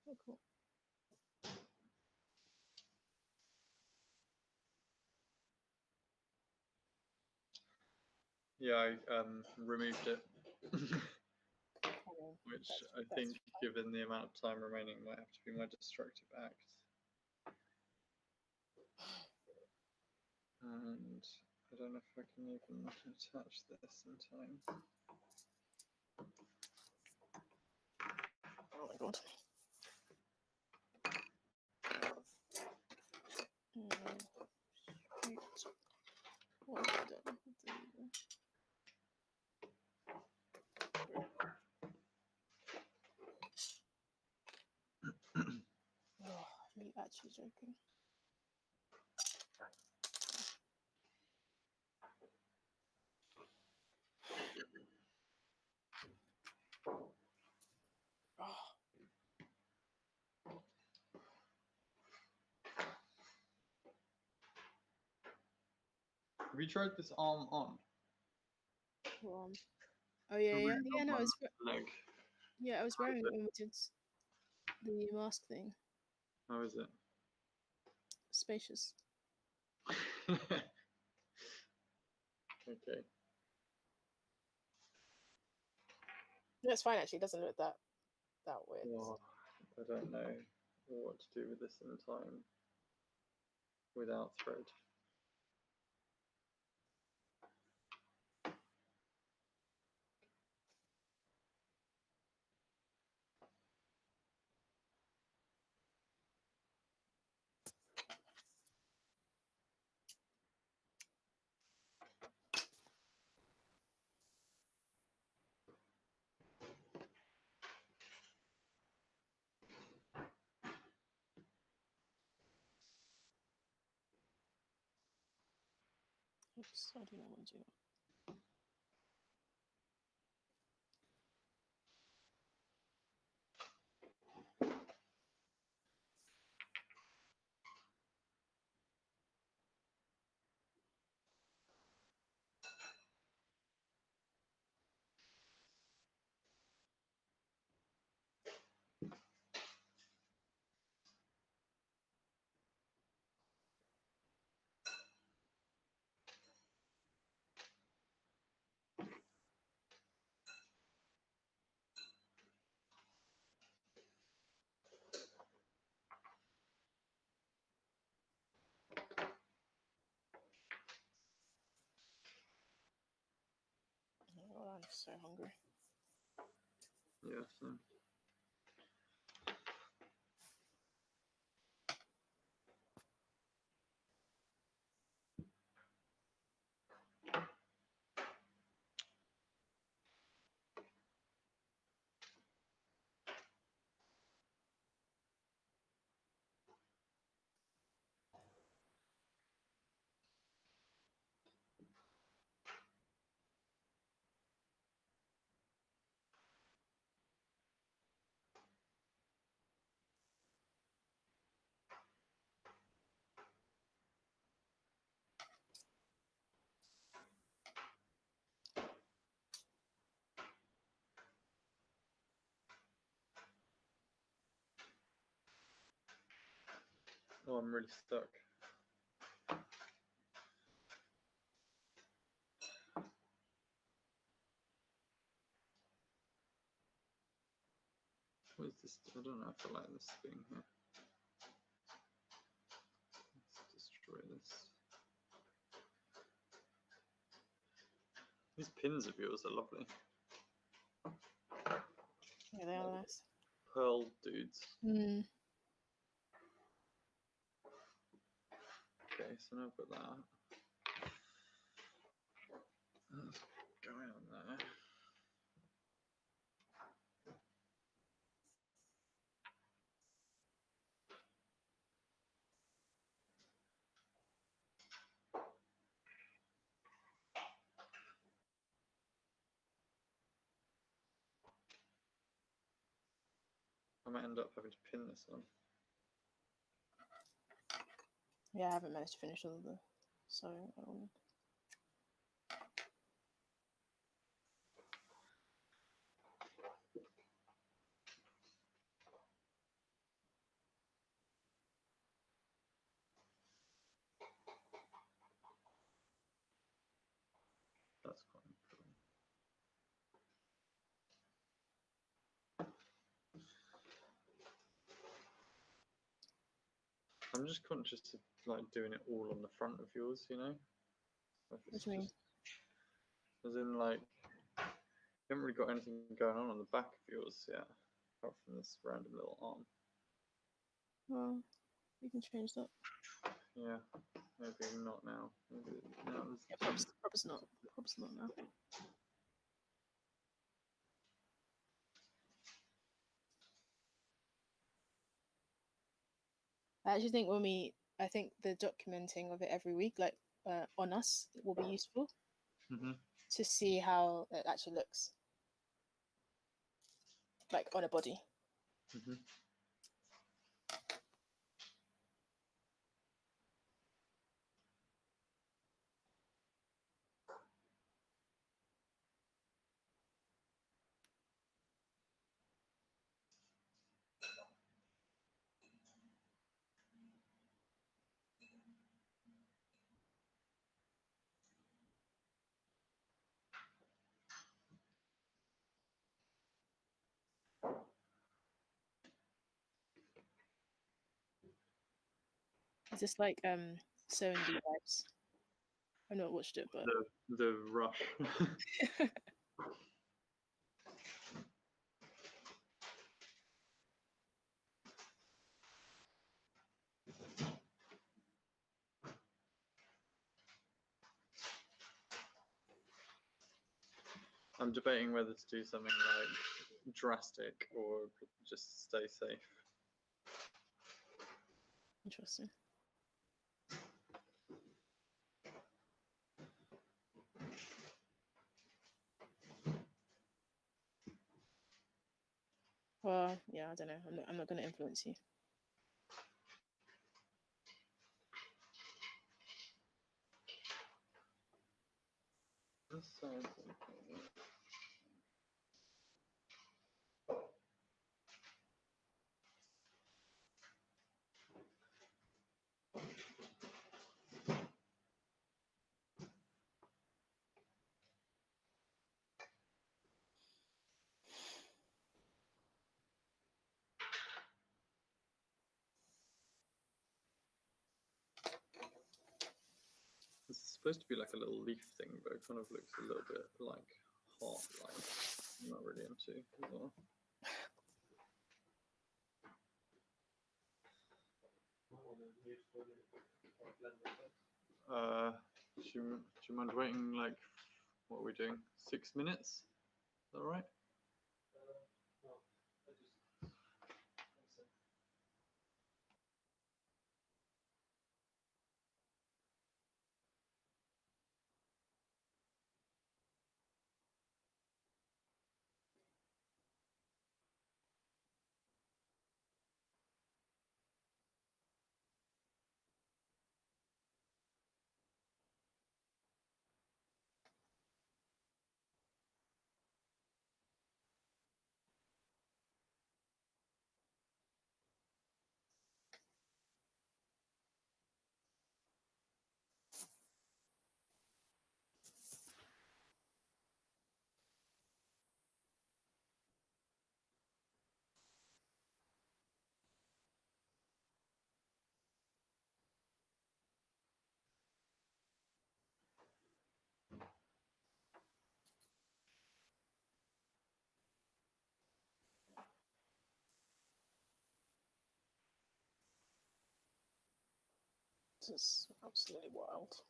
C: Oh, cool.
A: Yeah, I removed it.
C: Oh,
A: Which
C: that's-
A: I
C: that's
A: think,
C: fine.
A: given the amount of time remaining, might have to be my destructive act. And I don't know if I can even attach this in time.
C: Oh my god. Shoot. What have I done? Oh, are you actually joking? Oh,
A: Have you tried this arm on?
C: well, oh yeah, yeah,
A: Really
C: yeah.
A: on
C: No,
A: my
C: I was,
A: leg.
C: yeah, I was wearing it when we did the mask thing.
A: How is it?
C: Spacious.
A: Okay.
C: That's fine actually. It doesn't look that weird.
A: Oh, I don't know what to do with this in time without thread.
C: Oops, I do not want to do that. Oh, I'm so hungry.
A: Yeah, so. Oh, I'm really stuck. What is this? I don't know if I like this thing here. Let's destroy this. These pins of yours are lovely.
C: Yeah, they are nice.
A: Pearl dudes.
C: Mm.
A: Okay, so now I've got that. That's going on there. I might end up having to pin this one.
C: Yeah, I haven't managed to finish all of the sewing.
A: That's quite cool. I'm just conscious of like doing it all on the front of yours, you know? Like
C: What do you mean?
A: As in, like, you haven't really got anything going on the back of yours yet, apart from this random little arm.
C: Well, you can change that.
A: Yeah, maybe not now. Maybe now.
C: Yeah, probably not. Probably not now. I actually think I think the documenting of it every week, like on us, will be useful to see how it actually looks, like on a body. Is this like sewing bee vibes? I've not watched it, but
A: The rush. I'm debating whether to do something like drastic or just stay safe.
C: interesting. Well, yeah, I don't know. I'm not going to influence you.
A: It's supposed to be like a little leaf thing, but it kind of looks a little bit like heart like. I'm not really into as well. Do you mind waiting like, what are we doing? 6 minutes? Is that right?
C: This is absolutely wild.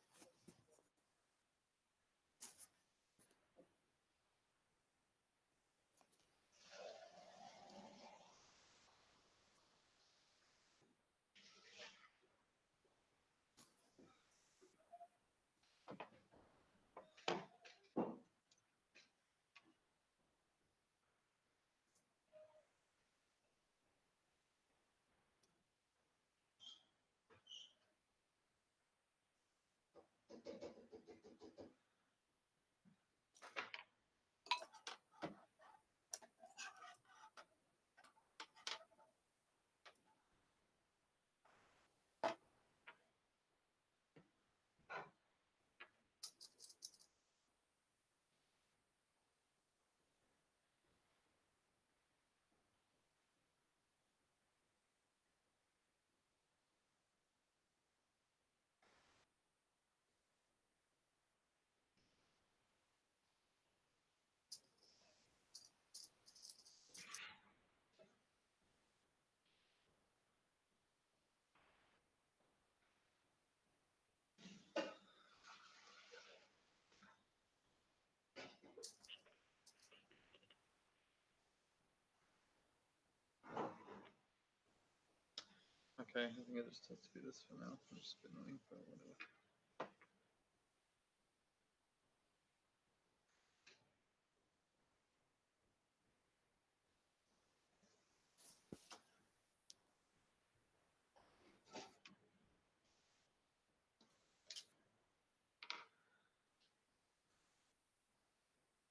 A: Okay, I think I just have to do this for now. I'm just a bit annoying, but whatever.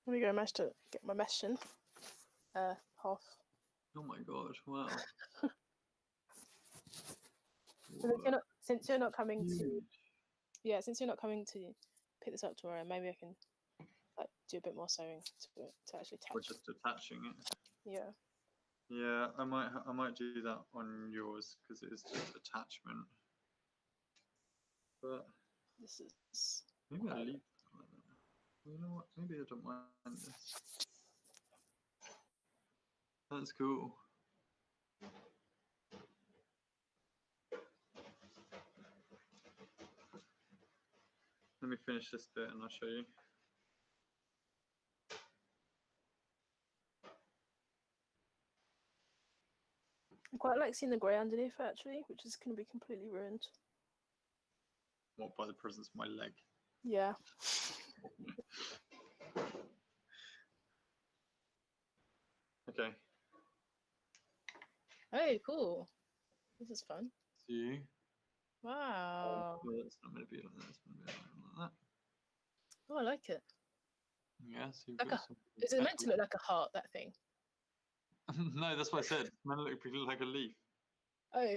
C: There we go. I managed to get my mesh in. Half.
A: Oh my god! Wow.
C: Since you're not coming to,
A: Huge.
C: since you're not coming to pick this up tomorrow, maybe I can like do a bit more sewing to it to actually
A: Or
C: attach.
A: just attaching it.
C: Yeah.
A: Yeah, I might do that on yours because it is just attachment. But
C: This is
A: maybe I'll leave it like that. You know what? Maybe I don't mind this. That's cool. Let me finish this bit and I'll show you.
C: I quite like seeing the grey underneath actually, which is going to be completely ruined.
A: What, by the presence of my leg?
C: Yeah.
A: Okay.
C: Hey, cool. This is fun.
A: See you.
C: Wow.
A: Well, it's not going to be like that. It's going to be like that.
C: Oh, I like it.
A: Yeah, so you've
C: Like
A: got
C: Is it meant to look like a heart, that thing?
A: No, that's what I said. It's meant to look like a leaf.
C: Oh.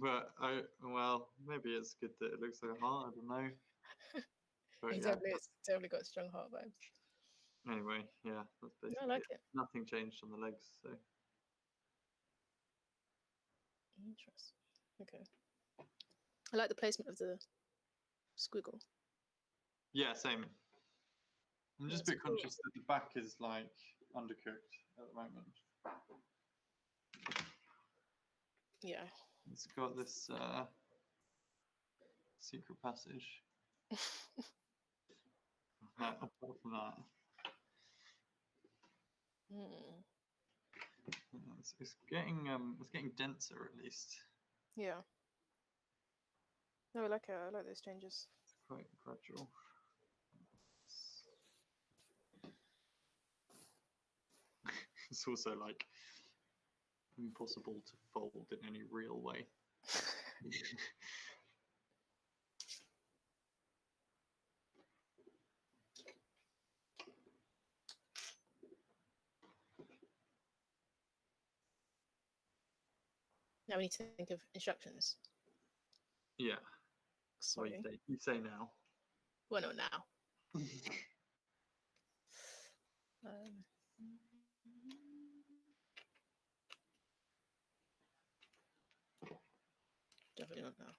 A: But well, maybe it's good that it looks like a heart. I don't know. But
C: It's
A: yeah.
C: definitely got strong heart vibes.
A: Anyway, yeah, that's basically
C: I like it.
A: Nothing changed on the legs, so.
C: Interesting. Okay. I like the placement of the squiggle.
A: Yeah, same. I'm just a bit conscious that the back is like undercooked at the moment.
C: Yeah.
A: It's got this secret passage. Apart from that, it's getting denser at least.
C: Yeah. No, I like it. I like those changes.
A: It's quite gradual. It's also like impossible to fold in any real way.
C: Now we need to think of instructions.
A: Yeah.
C: Sorry.
A: Well, you say now.
C: Well, not now. Definitely not now.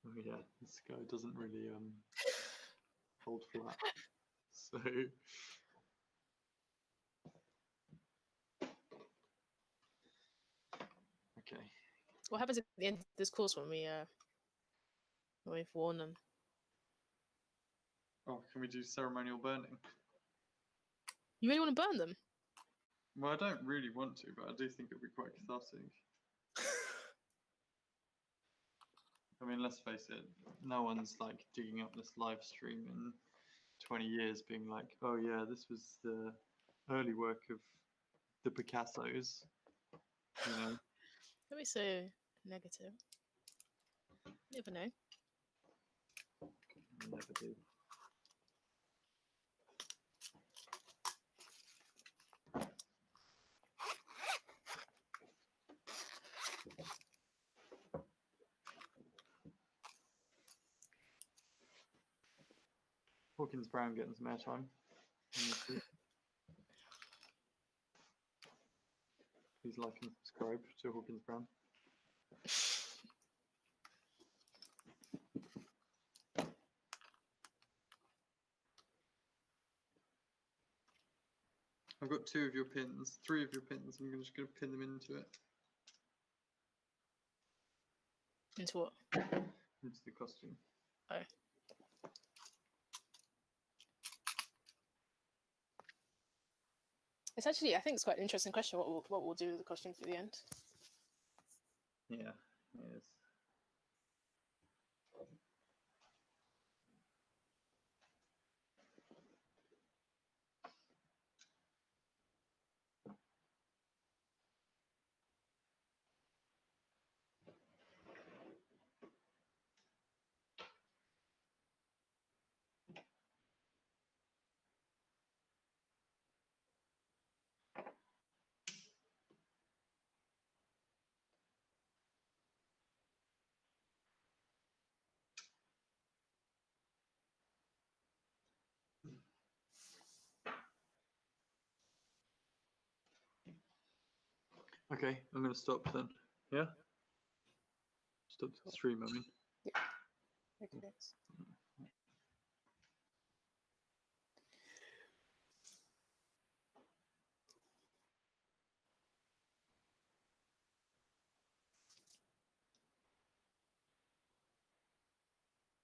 A: Oh yeah, this guy doesn't really hold flat. So okay.
C: What happens at the end of this course when we've worn them?
A: Oh, can we do ceremonial burning?
C: You really want to burn them?
A: Well, I don't really want to, but I do think it'd be quite cathartic. I mean, let's face it, no one's like digging up this live stream in 20 years being like, oh yeah, this was the early work of the Picassos, you know?
C: Don't be so negative. You never know.
A: You never do. Hawkins Brown getting some airtime. Please like and subscribe to Hawkins Brown. I've got 3 of your pins. I'm just going to pin them into it.
C: Into what?
A: Into the costume.
C: Oh. It's actually, I think it's quite an interesting question. What we'll do with the costumes at the end.
A: Yeah, it is. Okay, I'm going to stop then. Yeah? Stop the stream, I mean.
D: Okay.